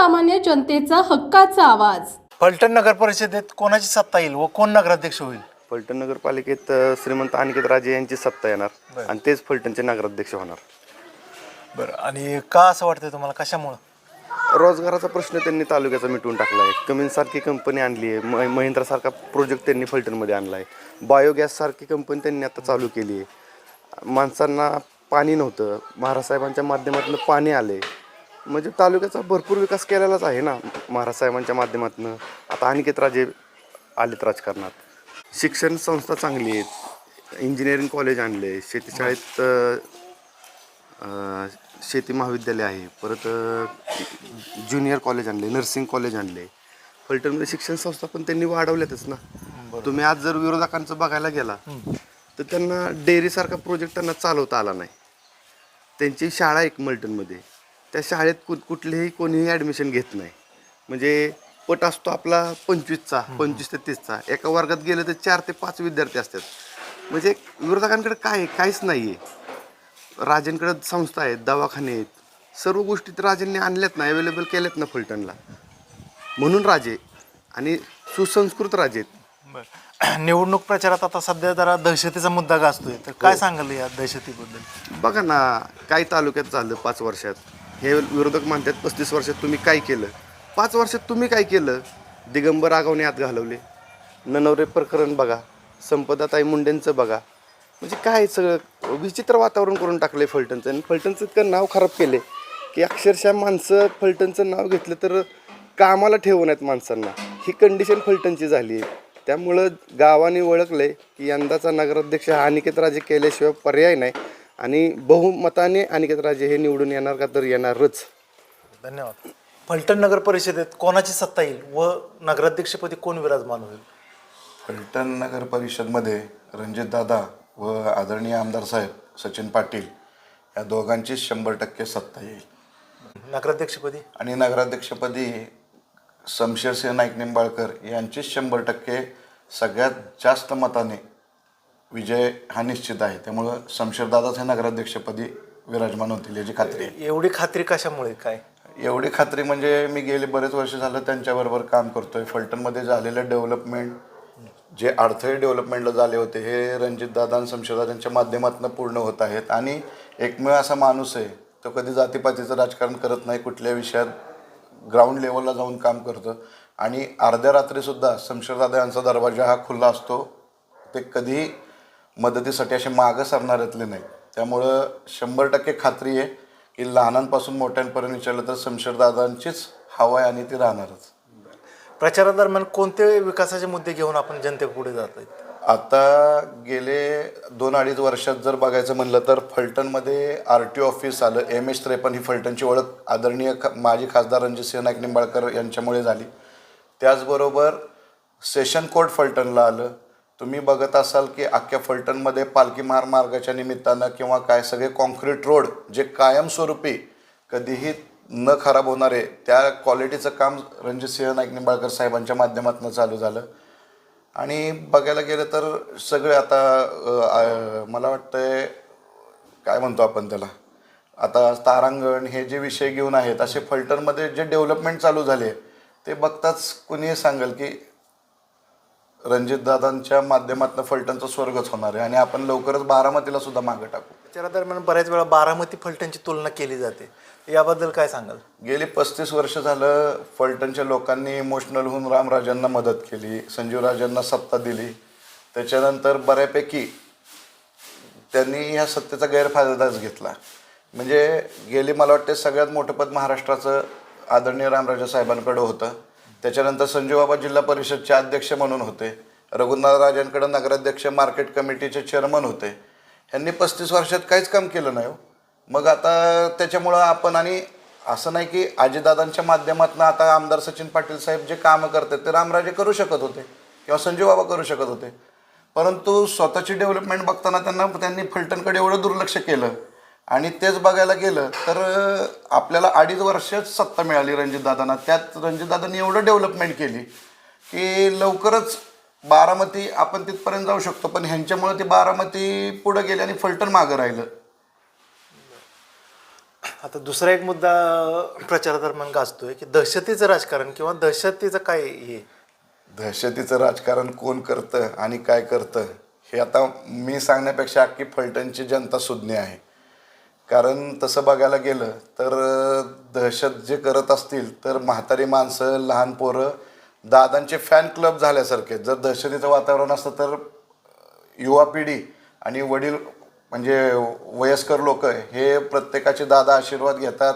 सर्वसामान्य जनतेचा हक्काचा आवाज. फलटण नगर परिषदेत कोणाची सत्ता येईल व कोण नगराध्यक्ष होईल? फलटण नगरपालिकेत श्रीमंत अनिकेत राजे यांची सत्ता येणार आणि तेच फलटणचे नगराध्यक्ष होणार. बरं, आणि का असं वाटतंय तुम्हाला, कशामुळं? रोजगाराचा प्रश्न त्यांनी तालुक्याचा मिटवून टाकला आहे. कमिन्ससारखी कंपनी आणली आहे, महिंद्रासारखा प्रोजेक्ट त्यांनी फलटणमध्ये आणला आहे. बायोगॅससारखी कंपनी त्यांनी आता चालू केली आहे. माणसांना पाणी नव्हतं, महाराज साहेबांच्या माध्यमातून पाणी आले. म्हणजे तालुक्याचा भरपूर विकास केलेलाच आहे ना महाराज साहेबांच्या माध्यमातून. आता अनिकेत राजे आलेत राजकारणात. शिक्षण संस्था चांगली आहेत, इंजिनिअरिंग कॉलेज आणले, शेतीशाळेत शेती महाविद्यालय आहे, परत ज्युनियर कॉलेज आणले, नर्सिंग कॉलेज आणले. फलटणमध्ये शिक्षण संस्था पण त्यांनी वाढवल्यातच ना. तुम्ही आज जर विरोधकांचं बघायला गेला तर त्यांना डेअरीसारखा प्रोजेक्ट त्यांना चालवता आला नाही. त्यांची शाळा एक मल्टनमध्ये, त्या शाळेत कुठलेही कोणीही ॲडमिशन घेत नाही. म्हणजे पट असतो आपला 25 ते 30चा, एका वर्गात गेलं तर 4 ते 5 विद्यार्थी असतात. म्हणजे विरोधकांकडे काय आहे? काहीच नाही आहे. राजेंकडे संस्था आहेत, दवाखाने आहेत, सर्व गोष्टी तर राजेंनी आणल्यात ना, अवेलेबल केल्यात ना फलटणला. म्हणून राजे आणि सुसंस्कृत राजे आहेत. बरं, निवडणूक प्रचारात आता सध्या जरा दहशतीचा मुद्दा गाजतोय, तर काय सांगाल या दहशतीबद्दल? बघा ना, काही तालुक्यात झालं 5 वर्षात. हे विरोधक म्हणतात 35 वर्षात तुम्ही काय केलं. 5 वर्षात तुम्ही काय केलं? दिगंबर आगावने आत घालवले. ननवरे प्रकरण बघा, संपदाताई मुंडेंचं बघा. म्हणजे काय सगळं विचित्र वातावरण करून टाकलं आहे फलटणचं. आणि फलटणचं इतकं नाव खराब केले की अक्षरशः माणसं फलटणचं नाव घेतलं तर कामाला ठेवून आहेत माणसांना. ही कंडिशन फलटणची झाली आहे. त्यामुळं गावाने ओळखलं आहे की यंदाचा नगराध्यक्ष हा अनिकेत राजे केल्याशिवाय पर्याय नाही. आणि बहुमताने अनिकेत राजे हे निवडून येणार का तर येणारच. धन्यवाद. फलटण नगर परिषदेत कोणाची सत्ता येईल व नगराध्यक्षपदी कोण विराजमान होईल? फलटण नगर परिषदमध्ये रणजितदादा व आदरणीय आमदार साहेब सचिन पाटील या दोघांची 100% सत्ता येईल. नगराध्यक्षपदी? आणि नगराध्यक्षपदी शमशेरसिंह नाईक निंबाळकर यांची 100% सगळ्यात जास्त मताने विजय हा निश्चित आहे. त्यामुळं शमशेरदादाच हे नगराध्यक्षपदी विराजमान होतील याची खात्री आहे. एवढी खात्री कशामुळे? काय एवढी खात्री म्हणजे मी गेले बरेच वर्ष झालं त्यांच्याबरोबर काम करतोय. फलटणमध्ये झालेलं डेव्हलपमेंट, जे अडथळे डेव्हलपमेंटला झाले होते, हे रणजितदादा आणि शमशेरदादांच्या माध्यमातून पूर्ण होत आहेत. आणि एकमेव असा माणूस आहे तो कधी जातीपातीचं राजकारण करत नाही, कुठल्या विषयात ग्राउंड लेवलला जाऊन काम करतं. आणि अर्ध्या रात्रीसुद्धा शमशेरदादा यांचा दरवाजा हा खुला असतो. ते कधीही मदतीसाठी असे मागं सरणाऱ्यातले नाही. त्यामुळं 100% खात्री आहे की लहानांपासून मोठ्यांपर्यंत विचारलं तर शमशेरदादांचीच हवा आहे आणि ती राहणारच. प्रचारादरम्यान कोणते विकासाचे मुद्दे घेऊन आपण जनतेपुढे जात आहेत? आता गेले 2-2.5 वर्षात जर बघायचं म्हणलं तर फलटणमध्ये RTO ऑफिस आलं. MH53 ही फलटणची ओळख आदरणीय माजी खासदार रणजितसिंह नाईक निंबाळकर यांच्यामुळे झाली. त्याचबरोबर सेशन कोर्ट फलटणला आलं. तुम्ही बघत असाल की अख्ख्या फलटणमध्ये पालखी महामार्गाच्या निमित्तानं किंवा काय सगळे कॉन्क्रीट रोड जे कायमस्वरूपी कधीही न खराब होणारे त्या क्वालिटीचं काम रणजितसिंह नाईक निंबाळकर साहेबांच्या माध्यमातून चालू झालं. आणि बघायला गेलं तर सगळे आता मला वाटतंय काय म्हणतो आपण त्याला, आता तारांगण हे जे विषय घेऊन आहेत, असे फलटणमध्ये जे डेव्हलपमेंट चालू झाले ते बघताच कुणीही सांगेल की रणजितदादांच्या माध्यमातून फलटणचं स्वर्गच होणार आहे. आणि आपण लवकरच बारामतीला सुद्धा मागं टाकू. प्रचारादरम्यान बऱ्याच वेळा बारामती फलटणची तुलना केली जाते, याबद्दल काय सांगाल? गेली 35 वर्ष झालं फलटणच्या लोकांनी इमोशनल होऊन रामराजांना मदत केली, संजीवराजांना सत्ता दिली. त्याच्यानंतर बऱ्यापैकी त्यांनी ह्या सत्तेचा गैरफायदाच घेतला. म्हणजे गेली मला वाटते सगळ्यात मोठं पद महाराष्ट्राचं आदरणीय रामराजा साहेबांकडे होतं. त्याच्यानंतर संजूबाबा जिल्हा परिषदचे अध्यक्ष म्हणून होते. रघुनाथराजांकडे नगराध्यक्ष, मार्केट कमिटीचे चेअरमन होते. ह्यांनी 35 वर्षात काहीच काम केलं नाही. मग आता त्याच्यामुळं आपण, आणि असं नाही की अजितदादांच्या माध्यमातून आता आमदार सचिन पाटील साहेब जे कामं करतात ते रामराजे करू शकत होते किंवा संजूबाबा करू शकत होते. परंतु स्वतःची डेव्हलपमेंट बघताना त्यांनी फलटणकडे एवढं दुर्लक्ष केलं. आणि तेच बघायला गेलं तर आपल्याला 2.5 वर्षच सत्ता मिळाली रणजितदादांना. त्यात रणजितदादांनी एवढं डेव्हलपमेंट केली की लवकरच बारामती आपण तिथपर्यंत जाऊ शकतो. पण ह्यांच्यामुळे ती बारामती पुढे गेली आणि फलटण मागं राहिलं. आता दुसरा एक मुद्दा प्रचारादरम्यान गाजतोय की दहशतीचं राजकारण किंवा दहशतीचं काय हे दहशतीचं राजकारण कोण करतं आणि काय करतं हे आता मी सांगण्यापेक्षा अख्खी फलटणची जनता सुज्ञ आहे. कारण तसं बघायला गेलं तर दहशत जे करत असतील तर म्हातारी माणसं, लहान पोरं, दादांचे फॅन क्लब झाल्यासारखे. जर दहशतीचं वातावरण असतं तर युवा पिढी आणि वडील म्हणजे वयस्कर लोक हे प्रत्येकाचे दादा आशीर्वाद घेतात,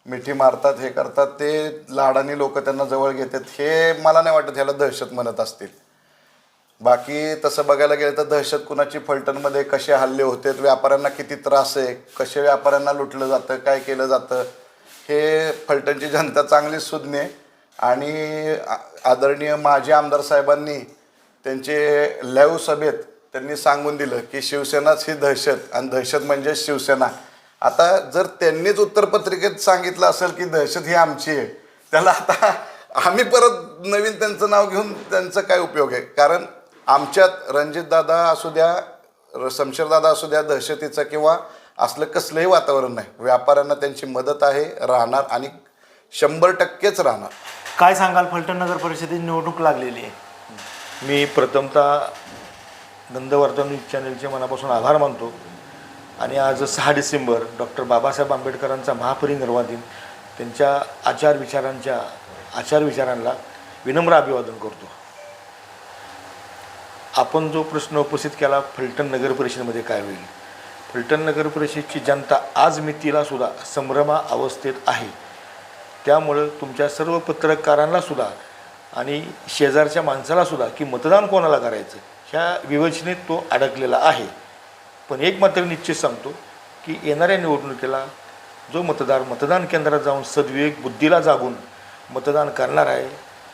मिठी मारतात, हे करतात, ते लाडानी लोक त्यांना जवळ घेतात. हे मला नाही वाटत ह्याला दहशत म्हणत असतील. बाकी तसं बघायला गेलं तर दहशत कुणाची फलटणमध्ये कसे हल्ले होते, व्यापाऱ्यांना किती त्रास आहे, कसे व्यापाऱ्यांना लुटलं जातं, काय केलं जातं, हे फलटणची जनता चांगलीच सुज्ञ आहे. आणि आदरणीय माजी आमदार साहेबांनी त्यांचे लाईव्ह सभेत त्यांनी सांगून दिलं की शिवसेनाच ही दहशत आणि दहशत म्हणजे शिवसेना. आता जर त्यांनीच उत्तरपत्रिकेत सांगितलं असेल की दहशत ही आमची आहे, त्याला आता आम्ही परत नवीन त्यांचं नाव घेऊन त्यांचा काय उपयोग आहे. कारण आमच्यात रणजितदादा असू द्या, शमशेरदादा असू द्या, दहशतीचं किंवा असलं कसलंही वातावरण नाही. व्यापाऱ्यांना त्यांची मदत आहे, राहणार आणि 100%च राहणार. काय सांगाल? फलटण नगर परिषदेची निवडणूक लागलेली आहे. मी प्रथमतः नंदवर्धन न्यूज चॅनलचे मनापासून आभार मानतो आणि आज 6 डिसेंबर डॉक्टर बाबासाहेब आंबेडकरांचा महापरिनिर्वाण दिन, त्यांच्या आचारविचारांना विनम्र अभिवादन करतो. आपण जो प्रश्न उपस्थित केला, फलटण नगर परिषदेमध्ये काय होईल, फलटण नगर परिषदेची जनता आज मितीला सुद्धा संभ्रमा अवस्थेत आहे. त्यामुळं तुमच्या सर्व पत्रकारांना सुद्धा आणि शेजारच्या माणसाला सुद्धा की मतदान कोणाला करायचं ह्या विवेचनेत तो अडकलेला आहे. पण एक मात्र निश्चित सांगतो की येणाऱ्या निवडणुकीला जो मतदान केंद्रात जाऊन सद्विवेक बुद्धीला जागून मतदान करणार आहे,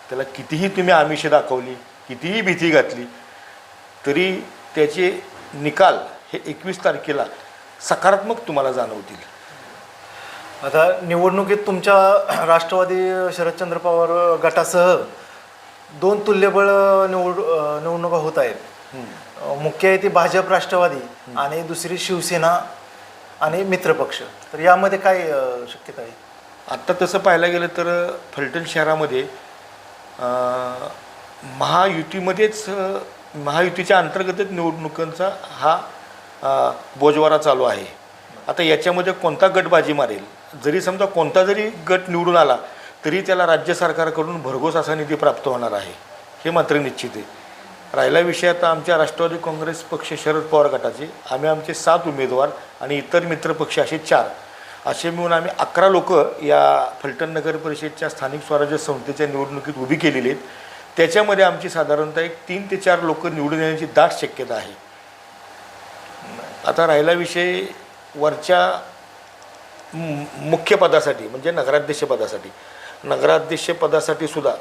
त्याला कितीही तुम्ही आमिषे दाखवली, कितीही भीती घातली, तरी त्याचे निकाल हे 21 तारखेला सकारात्मक तुम्हाला जाणवतील. आता निवडणुकीत तुमच्या राष्ट्रवादी शरदचंद्र पवार गटासह 2 तुल्यबळ निवडणुका होत आहेत. मुख्य आहे ती भाजप राष्ट्रवादी आणि दुसरी शिवसेना आणि मित्रपक्ष. तर यामध्ये काय शक्यता आहे? आत्ता तसं पाहायला गेलं तर फलटण शहरामध्ये महायुतीच्या अंतर्गतच निवडणुकांचा हा बोजवारा चालू आहे. आता याच्यामध्ये कोणता गट बाजी मारेल, जरी समजा कोणता जरी गट निवडून आला तरी त्याला राज्य सरकारकडून भरघोस असा निधी प्राप्त होणार आहे, हे मात्र निश्चित आहे. राहिला विषय आता आमच्या राष्ट्रवादी काँग्रेस पक्ष शरद पवार गटाचे आमचे 7 उमेदवार आणि इतर मित्रपक्ष असे 4 असे मिळून आम्ही 11 लोक या फलटण नगर परिषदेच्या स्थानिक स्वराज्य संस्थेच्या निवडणुकीत उभी केलेली आहेत. त्याच्यामध्ये आमची साधारणतः 3 ते 4 लोक निवडून येण्याची दाट शक्यता आहे. आता राहिला विषय वरच्या मुख्य पदासाठी म्हणजे नगराध्यक्षपदासाठी सुद्धा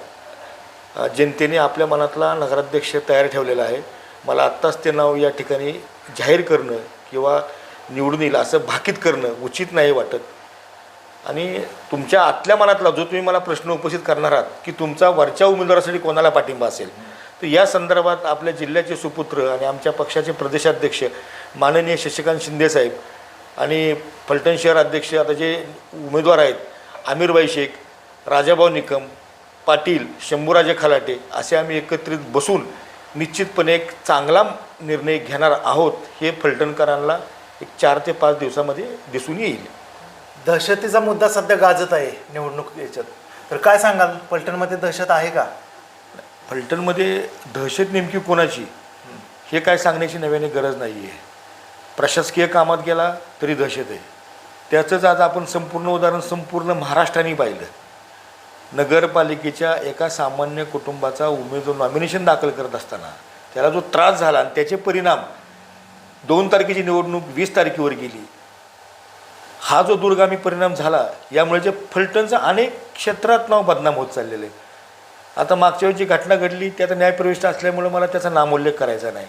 जनतेने आपल्या मनातला नगराध्यक्ष तयार ठेवलेला आहे. मला आत्ताच ते नाव या ठिकाणी जाहीर करणं किंवा निवडून येईल असं भाकीत करणं उचित नाही वाटत. आणि तुमच्या आतल्या मनातला जो तुम्ही मला प्रश्न उपस्थित करणार आहात की तुमचा वरच्या उमेदवारासाठी कोणाला पाठिंबा असेल, तर या संदर्भात आपल्या जिल्ह्याचे सुपुत्र आणि आमच्या पक्षाचे प्रदेशाध्यक्ष माननीय शशिकांत शिंदेसाहेब आणि फलटण शहर अध्यक्ष आता जे उमेदवार आहेत आमिरबाई शेख, राजाभाऊ निकम, पाटील, शंभूराजे खलाटे असे आम्ही एकत्रित बसून निश्चितपणे एक चांगला निर्णय घेणार आहोत. हे फलटणकरांना एक 4 ते 5 दिवसामध्ये दिसून येईल. दहशतीचा मुद्दा सध्या गाजत आहे निवडणूक याच्यात, तर काय सांगाल? फलटणमध्ये दहशत आहे का? फलटणमध्ये दहशत नेमकी कोणाची हे काय सांगण्याची नव्याने गरज नाही आहे. प्रशासकीय कामात गेला तरी दहशत आहे. त्याचंच आज आपण संपूर्ण उदाहरण संपूर्ण महाराष्ट्राने पाहिलं. नगरपालिकेच्या एका सामान्य कुटुंबाचा उमेदवार नॉमिनेशन दाखल करत असताना त्याला जो त्रास झाला आणि त्याचे परिणाम 2 तारखेची निवडणूक 20 तारखेवर गेली, हा जो दुर्गामी परिणाम झाला यामुळे जे फलटणचं अनेक क्षेत्रात नाव बदनाम होत चाललेलं आहे. आता मागच्या वेळी जी घटना घडली ते आता न्यायप्रविष्ट असल्यामुळे मला त्याचा नामोल्लेख करायचा नाही.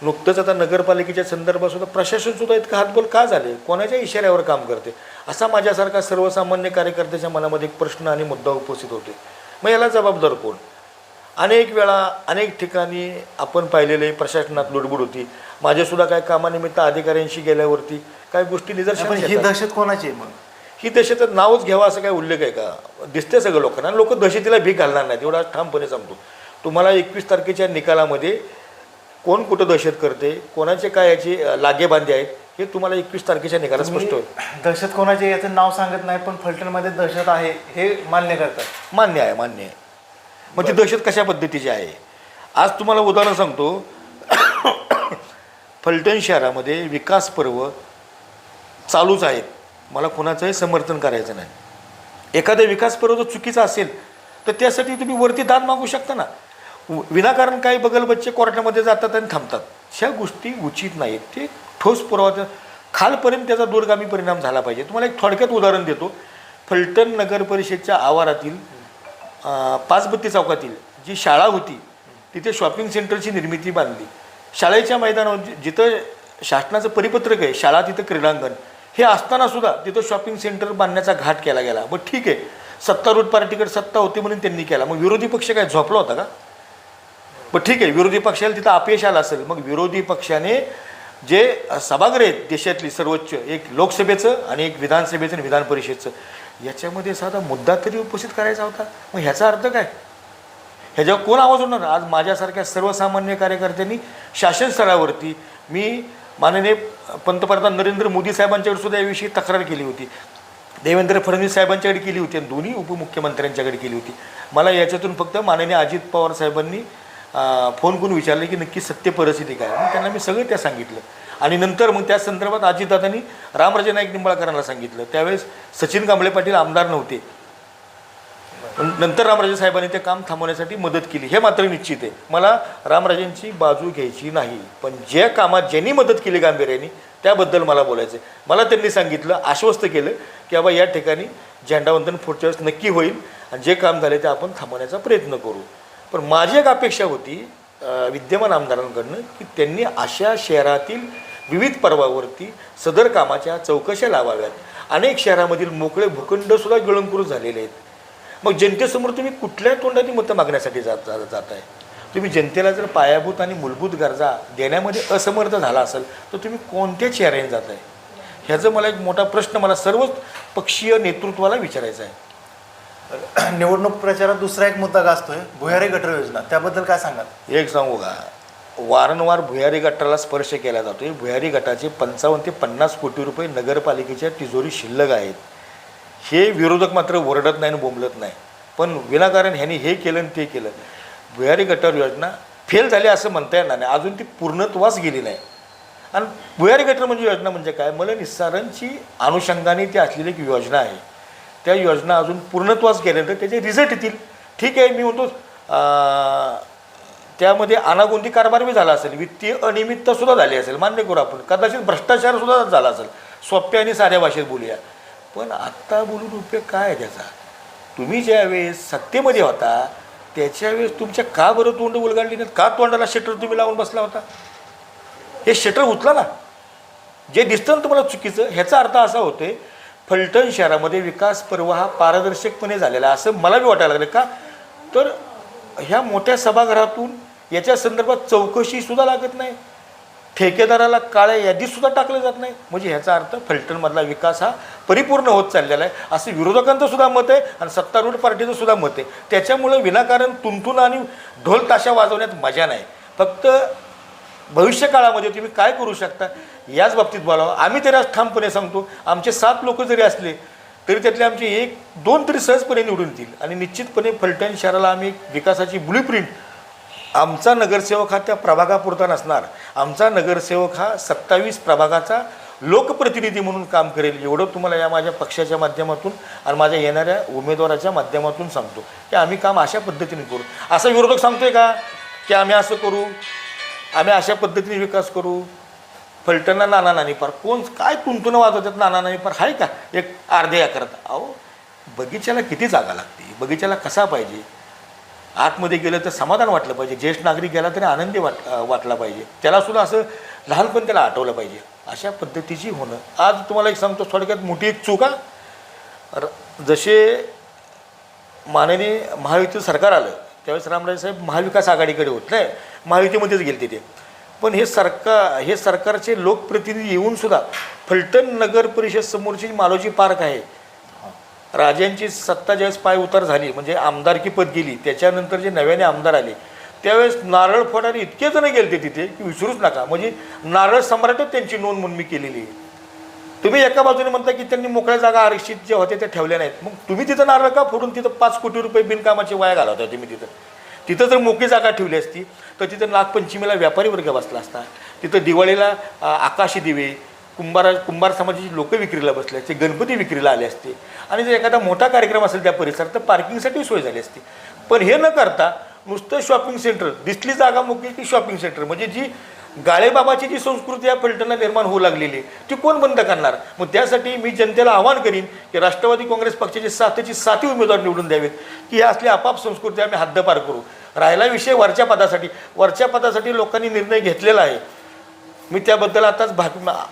नुकतंच आता नगरपालिकेच्या संदर्भात सुद्धा प्रशासनसुद्धा इतकं हातबल का झाले, कोणाच्या इशाऱ्यावर काम करते, असा माझ्यासारखा सर्वसामान्य कार्यकर्त्याच्या मनामध्ये एक प्रश्न आणि मुद्दा उपस्थित होते. मग याला जबाबदार कोण? अनेक वेळा अनेक ठिकाणी आपण पाहिलेले प्रशासनात लुडबुड होती. माझ्यासुद्धा काही कामानिमित्त अधिकाऱ्यांशी गेल्यावरती काही गोष्टी निदर्शनास ही येतात. दहशत कोणाची आहे? मग ही दहशत नावच घ्यावा असं काय उल्लेख आहे का? दिसते सगळं लोकांना, आणि लोक दहशतीला भीक घालणार नाहीत एवढा ठामपणे सांगतो तुम्हाला. 21 तारखेच्या निकालामध्ये कोण कुठं दहशत करते, कोणाचे काय याचे लागेबांधे आहेत हे तुम्हाला 21 तारखेच्या निकालात स्पष्ट होईल. दहशत कोणाचे याचं नाव सांगत नाही, पण फलटणमध्ये दहशत आहे हे मान्य करतात. मान्य आहे, मान्य आहे. मग ती दहशत कशा पद्धतीची आहे? आज तुम्हाला उदाहरण सांगतो. फलटण शहरामध्ये विकास पर्व चालूच आहेत, मला कोणाचंही समर्थन करायचं नाही. एखादा विकास पर्व जर चुकीचा असेल तर त्यासाठी तुम्ही वरती दाद मागू शकता ना. विनाकारण काही बगलबच्चे कोर्टामध्ये जातात आणि थांबतात, ह्या गोष्टी उचित नाहीत. ते ठोस पुरावा खालपर्यंत त्याचा दूरगामी परिणाम झाला पाहिजे. तुम्हाला एक थोडक्यात उदाहरण देतो. फलटण नगर परिषदेच्या आवारातील 5 बत्ती चौकातील जी शाळा होती तिथे शॉपिंग सेंटरची निर्मिती बांधली. शाळेच्या मैदानावर जिथं शासनाचं परिपत्रक आहे शाळा तिथं क्रीडांगण हे असताना सुद्धा तिथं शॉपिंग सेंटर बांधण्याचा घाट केला गेला. मग ठीक आहे, सत्तारूढ पार्टीकडे सत्ता होती म्हणून त्यांनी केला, मग विरोधी पक्ष काय झोपला होता का? मग ठीक आहे, विरोधी पक्षाला तिथं अपयश आलं असेल, मग विरोधी पक्षाने जे सभागृह आहेत देशातली सर्वोच्च, एक लोकसभेचं आणि एक विधानसभेचं आणि विधान परिषदेचं, याच्यामध्ये साधा मुद्दा तरी उपस्थित करायचा होता. मग ह्याचा अर्थ काय? ह्याच्यावर कोण आवाज होणार? आज माझ्यासारख्या सर्वसामान्य कार्यकर्त्यांनी शासन स्तरावरती मी माननीय पंतप्रधान नरेंद्र मोदी साहेबांच्याकडे सुद्धा याविषयी तक्रार केली होती, देवेंद्र फडणवीस साहेबांच्याकडे केली होती आणि दोन्ही उपमुख्यमंत्र्यांच्याकडे केली होती. मला याच्यातून फक्त माननीय अजित पवार साहेबांनी फोन करून विचारले की नक्की सत्य परिस्थिती काय. मग त्यांना मी सगळं त्या सांगितलं आणि नंतर मग त्या संदर्भात अजितदादांनी रामराजे नाईक निंबाळकरांना सांगितलं. त्यावेळेस सचिन कांबळे पाटील आमदार नव्हते, नंतर रामराजे साहेबांनी ते काम थांबवण्यासाठी मदत केली. हे मात्र निश्चित आहे, मला रामराजेंची बाजू घ्यायची नाही, पण ज्या कामात ज्यांनी मदत केली गांभीर्याने त्याबद्दल मला बोलायचं आहे. मला त्यांनी सांगितलं, आश्वस्त केलं की बाबा या ठिकाणी झेंडावंदन पुढच्या वेळेस नक्की होईल आणि जे काम झाले ते आपण थांबवण्याचा प्रयत्न करू. पण माझी एक अपेक्षा होती विद्यमान आमदारांकडनं की त्यांनी अशा शहरातील विविध पर्वावरती सदर कामाच्या चौकशा लावाव्यात. अनेक शहरामधील मोकळे भूखंडसुद्धा गिळंकृत झालेले आहेत. मग जनतेसमोर तुम्ही कुठल्या तोंडाने मतं मागण्यासाठी जात आहे? तुम्ही जनतेला जर पायाभूत आणि मूलभूत गरजा देण्यामध्ये असमर्थ झाला असेल तर तुम्ही कोणत्या चेहऱ्याने जात आहे? ह्याचा मला एक मोठा प्रश्न मला सर्वच पक्षीय नेतृत्वाला विचारायचा आहे. निवडणूक प्रचारात दुसरा एक मुद्दा गाजतोय, भुयारी गटर योजना, त्याबद्दल काय सांगाल? एक सांगू का, वारंवार भुयारी गटाला स्पर्श केला जातो. भुयारी गटाचे 55 ते 50 कोटी रुपये नगरपालिकेच्या तिजोरी शिल्लक आहेत. हे विरोधक मात्र ओरडत नाही आणि बोंबलत नाही, पण विनाकारण ह्यांनी हे केलं आणि ते केलं. भुयारी गटार योजना फेल झाली असं म्हणता येणार नाही, अजून ती पूर्णत्वास गेली नाही. आणि भुयारी गटर म्हणजे योजना म्हणजे काय, मला निस्सारांची अनुषंगाने ती असलेली एक योजना आहे. त्या योजना अजून पूर्णत्वास गेल्यानंतर त्याचे रिझल्ट येतील. ठीक आहे, मी म्हणतो त्यामध्ये अनागोंदी कारभार झाला असेल, वित्तीय अनियमिततासुद्धा झाली असेल, मान्य करू आपण, कदाचित भ्रष्टाचारसुद्धा झाला असेल, सोप्या आणि साध्या भाषेत बोलूया. पण आत्ता बोलून उपयोग काय आहे त्याचा? तुम्ही ज्यावेळेस सत्तेमध्ये होता त्याच्यावेळेस तुमच्या का बरं तोंड उलगडली नाहीत? का तोंडाला शटर तुम्ही लावून बसला होता? हे शटर उचला ना. जे दिसतं ना तुम्हाला चुकीचं, ह्याचा अर्थ असा होतोय फलटण शहरामध्ये विकास पर्व हा पारदर्शकपणे झालेला आहे असं मला बी वाटायला लागलं. का तर ह्या मोठ्या सभागृहातून याच्या संदर्भात चौकशीसुद्धा लागत नाही, ठेकेदाराला काळ्या यादीसुद्धा टाकलं जात नाही. म्हणजे ह्याचा अर्थ फलटणमधला विकास हा परिपूर्ण होत चाललेला आहे असं विरोधकांचं सुद्धा मत आहे आणि सत्तारूढ पार्टीचं सुद्धा मत आहे. त्याच्यामुळं विनाकारण तुंतून आणि ढोल ताशा वाजवण्यात मजा नाही. फक्त भविष्यकाळामध्ये तुम्ही काय करू शकता याच बाबतीत बोलावं. आम्ही तरी आज ठामपणे सांगतो, आमचे 7 लोक जरी असले तरी त्यातले आमचे 1-2 तरी सहजपणे निवडून येतील आणि निश्चितपणे फलटण शहराला आम्ही विकासाची ब्लूप्रिंट, आमचा नगरसेवक हा त्या प्रभागापुरता नसणार, आमचा नगरसेवक हा 27 प्रभागाचा लोकप्रतिनिधी म्हणून काम करेल. एवढं तुम्हाला या माझ्या पक्षाच्या माध्यमातून आणि माझ्या येणाऱ्या उमेदवाराच्या माध्यमातून सांगतो की आम्ही काम अशा पद्धतीने करू. असा विरोधक सांगतोय का की आम्ही असं करू, आम्ही अशा पद्धतीने विकास करू? फलटणला नाना नानी पार कोण काय तुंतून वाजवतात? नाना नानी पार आहे का एक अर्ध्या एकरात? अहो, बगीच्याला किती जागा लागते, बगीच्याला कसा पाहिजे, आतमध्ये गेलं तर समाधान वाटलं पाहिजे, ज्येष्ठ नागरिक गेला तरी आनंदी वाटला पाहिजे, त्यालासुद्धा असं लहानपण त्याला आठवलं पाहिजे. अशा पद्धतीची होणं. आज तुम्हाला एक सांगतो थोडक्यात मोठी एक चूक आहे. जसे माननीय महायुतीचं सरकार आलं त्यावेळेस रामराजे साहेब महाविकास आघाडीकडे होत नाही, महायुतीमध्येच गेले तिथे. पण हे सरकारचे लोकप्रतिनिधी येऊनसुद्धा फलटण नगर परिषद समोरची मालोजी पार्क आहे राजांची सत्ता ज्यावेळेस पाय उतार झाली म्हणजे आमदारकी पद गेली, त्याच्यानंतर जे नव्याने आमदार आले त्यावेळेस नारळ फोडायला इतके जण गेले तिथे की विसरूच नका. म्हणजे नारळ सम्राटच त्यांची नोंद म्हणून मी केलेली आहे. तुम्ही एका बाजूने म्हणता की त्यांनी मोकळ्या जागा आरक्षित ज्या होत्या त्या ठेवल्या नाहीत, मग तुम्ही तिथं नारळ का फोडून तिथं 5 कोटी रुपये बिनकामाची वाया घालवता तुम्ही तिथं जर मोकळी जागा ठेवली असती तर तिथं नागपंचमीला व्यापारी वर्ग बसला असता, तिथं दिवाळीला आकाशी दिवे कुंभार समाजाची लोक विक्रीला बसले असते, गणपती विक्रीला आले असते आणि जर एखादा मोठा कार्यक्रम असेल त्या परिसरात तर पार्किंगसाठी सोय झाली असती. पण हे न करता नुसतं शॉपिंग सेंटर, दिसली जागा मोकळी की शॉपिंग सेंटर, म्हणजे जी गाळेबाबाची जी संस्कृती या फलटणला निर्माण होऊ लागलेली ती कोण बंद करणार. मग त्यासाठी मी जनतेला आवाहन करीन की राष्ट्रवादी काँग्रेस पक्षाचे 7 उमेदवार निवडून द्यावेत की ही असली आपाप संस्कृती आम्ही हद्दपार करू. राहिला विषय वरच्या पदासाठी लोकांनी निर्णय घेतलेला आहे. मी त्याबद्दल आताच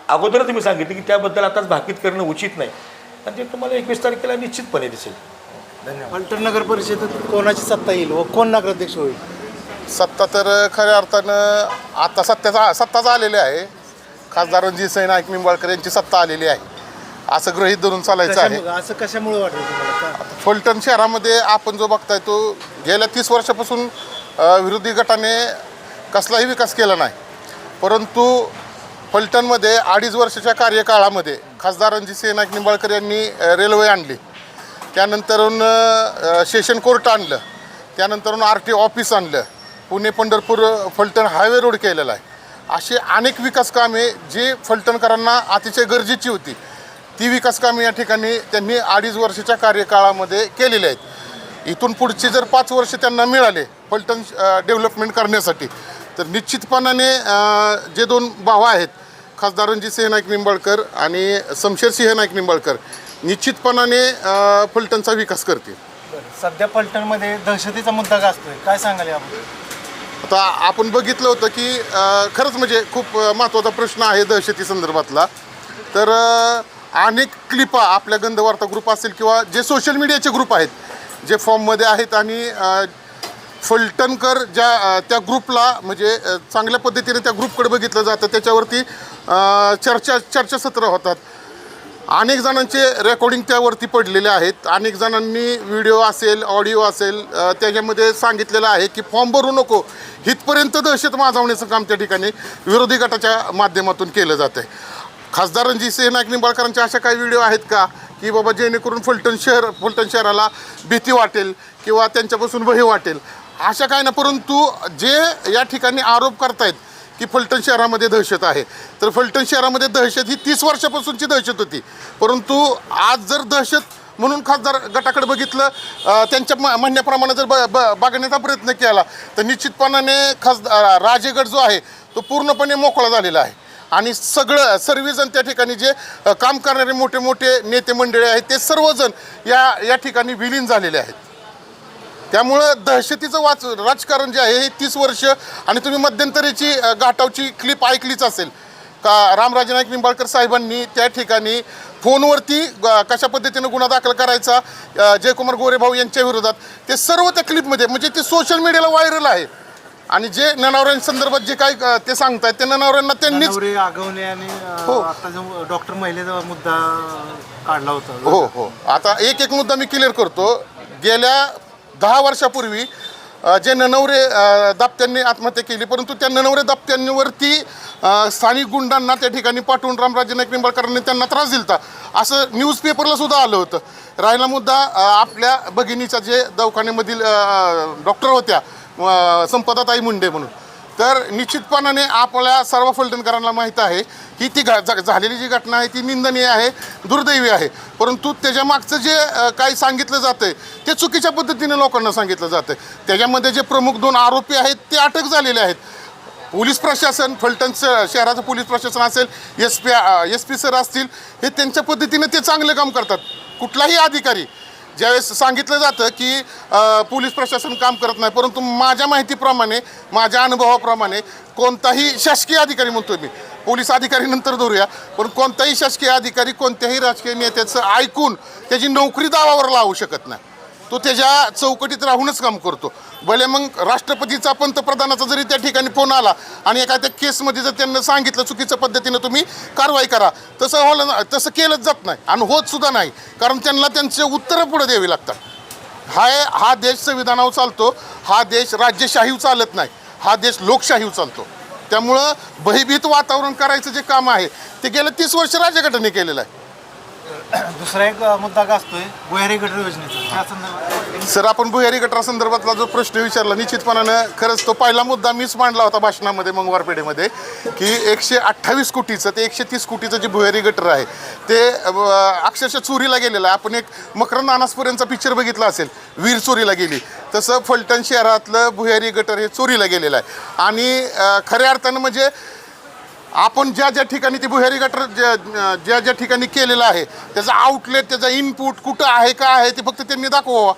अगोदरच मी सांगितलं की त्याबद्दल आताच भाकीत करणं उचित नाही आणि ते तुम्हाला 21 तारखेला निश्चितपणे दिसेल. फलटण नगर परिषदेत कोणाची सत्ता येईल व कोण नगराध्यक्ष होईल? सत्ता तर खऱ्या अर्थानं आता सत्ताच आलेली आहे. खासदार रणजित नाईक निंबाळकर यांची सत्ता आलेली आहे असं गृहीत धरून चालायचं आहे. असं कशामुळे वाटतं तुम्हाला? फलटण शहरामध्ये आपण जो बघताय तो गेल्या 30 वर्षापासून विरोधी गटाने कसलाही विकास केला नाही, परंतु फलटणमध्ये 2.5 वर्षाच्या कार्यकाळामध्ये खासदार रणजित नाईक निंबाळकर यांनी रेल्वे आणली, त्यानंतरून सेशन कोर्ट आणलं, त्यानंतरून RTO ऑफिस आणलं, पुणे पंढरपूर फलटण हायवे रोड केलेला आहे. अशी अनेक विकास कामे जी फलटणकरांना अतिशय गरजेची होती ती विकास कामे या ठिकाणी त्यांनी 2.5 वर्षाच्या कार्यकाळामध्ये केलेली आहेत. इथून पुढचे जर 5 वर्ष त्यांना मिळाले फलटण डेव्हलपमेंट करण्यासाठी तर निश्चितपणाने जे 2 भाऊ आहेत खासदार रणजित नाईक निंबाळकर आणि शमशेरसिंह नाईक निंबाळकर निश्चितपणाने फलटणचा विकास करतील. सध्या फलटणमध्ये दहशतीचा मुद्दा गाजतोय, काय सांगाल याबद्दल? आता आपण बघितलं होतं की खरंच म्हणजे खूप महत्त्वाचा प्रश्न आहे दहशती संदर्भातला. तर अनेक क्लिपा आपल्या गंधवार्ता ग्रुप असेल किंवा जे सोशल मीडियाचे ग्रुप आहेत जे फॉर्ममध्ये आहेत आणि फलटणकर त्या ग्रुपला म्हणजे चांगल्या पद्धतीने त्या ग्रुपकडे बघितलं जातं, त्याच्यावरती चर्चासत्र होतात. अनेक जणांचे रेकॉर्डिंग त्यावरती पडलेले आहेत. अनेक जणांनी व्हिडिओ असेल ऑडिओ असेल त्याच्यामध्ये सांगितलेलं आहे की फॉर्म भरू नको, इथपर्यंत दहशत माजवण्याचं काम त्या ठिकाणी विरोधी गटाच्या माध्यमातून केलं जातं आहे. खासदार रणजित नाईक निंबाळकरांचे अशा काही व्हिडिओ आहेत का की बाबा जेणेकरून फलटण शहराला भीती वाटेल किंवा त्यांच्यापासून भय वाटेल, अशा काय ना. परंतु जे या ठिकाणी आरोप करतायत की फलटण शहरामध्ये दहशत आहे, तर फलटण शहरामध्ये दहशत ही 30 वर्षापासूनची दहशत होती. परंतु आज जर दहशत म्हणून खासदार गटाकडे बघितलं, त्यांच्या म्हणण्याप्रमाणे जर बघण्याचा प्रयत्न केला तर निश्चितपणाने राजेगड जो आहे तो पूर्णपणे मोकळा झालेला आहे आणि सर्वजण त्या ठिकाणी जे काम करणारे मोठे मोठे नेते मंडळी आहेत ते सर्वजण या ठिकाणी विलीन झालेले आहेत. त्यामुळं दहशतीचं राजकारण जे आहे हे 30 वर्ष आणि तुम्ही मध्यंतरीची घाटावची क्लिप ऐकलीच असेल का रामराजे नाईक निंबाळकर साहेबांनी त्या ठिकाणी फोनवरती कशा पद्धतीनं गुन्हा दाखल करायचा जयकुमार गोरे भाऊ यांच्या विरोधात, ते सर्व त्या क्लिपमध्ये म्हणजे ते सोशल मीडियाला व्हायरल आहे. आणि जे ननावऱ्यांसंदर्भात जे काही ते सांगतायत त्या ननावऱ्यांना त्यांनीच आगवणे आणि आता जो डॉक्टर महिलेचा मुद्दा काढला होता. हो आता एक मुद्दा मी क्लिअर करतो. गेल्या 10 वर्षापूर्वी जे ननवरे दाप्त्यांनी आत्महत्या केली, परंतु त्या ननवरे दाप्त्यांवरती स्थानिक गुंडांना त्या ठिकाणी पाठवून रामराजे नाईक निंबाळकरांनी त्यांना त्रास दिला असं न्यूजपेपरला सुद्धा आलं होतं. राहिला मुद्दा आपल्या भगिनीच्या जे दवाखान्यामधील डॉक्टर होत्या संपदाताई मुंडे म्हणून, तर निश्चितपणाने आपल्या सर्व फलटणकरांना माहीत आहे की ती झालेली जी घटना आहे ती निंदनीय आहे, दुर्दैवी आहे. परंतु त्याच्या मागचं जे काही सांगितलं जातं आहे ते चुकीच्या पद्धतीने लोकांना सांगितलं जातं आहे. त्याच्यामध्ये जे प्रमुख 2 आरोपी आहेत ते अटक झालेले आहेत. पोलीस प्रशासन, फलटण शहराचं पोलीस प्रशासन असेल, SP सर असतील, हे त्यांच्या पद्धतीने ते चांगले काम करतात. कुठलाही अधिकारी ज्यावेळेस सांगितलं जातं की पोलीस प्रशासन काम करत नाही, परंतु माझ्या माहितीप्रमाणे माझ्या अनुभवाप्रमाणे कोणताही शासकीय अधिकारी म्हणतो मी, पोलीस अधिकारी नंतर धरूया, पण कोणताही शासकीय अधिकारी कोणत्याही राजकीय नेत्याचं ऐकून त्याची नोकरी दावावर लावू शकत नाही. तो त्याच्या चौकटीत राहूनच काम करतो. भले मग राष्ट्रपतीचा पंतप्रधानाचा जरी त्या ठिकाणी फोन आला आणि एखाद्या केसमध्ये जर त्यांना सांगितलं चुकीच्या पद्धतीनं तुम्ही कारवाई करा, तसं केलंच जात नाही आणि होत सुद्धा नाही. कारण त्यांना त्यांचे उत्तरं पुढे द्यावी लागतात. हा देश संविधानावर चालतो. हा देश राजेशाहीवर चालत नाही. हा देश लोकशाहीवर चालतो. त्यामुळं भयभीत वातावरण करायचं जे काम आहे ते गेल्या 30 वर्ष राज्यघटनेने केलेलं आहे. दुसरा एक मुद्दा का असतोय भुयारी गटर योजनेचा त्या संदर्भात. सर, आपण भुयारी गटारासंदर्भातला जो प्रश्न विचारला, निश्चितपणानं खरंच तो पहिला मुद्दा मीच मांडला होता भाषणामध्ये मंगळवार पेठेमध्ये, की 128 कोटीचं ते 130 कोटीचं जे भुयारी गटर आहे ते अक्षरशः चोरीला गेलेलं आहे. आपण एक मकरंद अनासपुरेंचा पिक्चर बघितला असेल, वीर चोरीला गेली, तसं फलटण शहरातलं भुयारी गटर हे चोरीला गेलेलं आहे. आणि खऱ्या अर्थानं म्हणजे आपण ज्या ठिकाणी ती भुयारी गटर ज्या ठिकाणी केलेलं आहे त्याचा आउटलेट, त्याचा इनपुट कुठं आहे का आहे ते फक्त त्यांनी दाखवावं.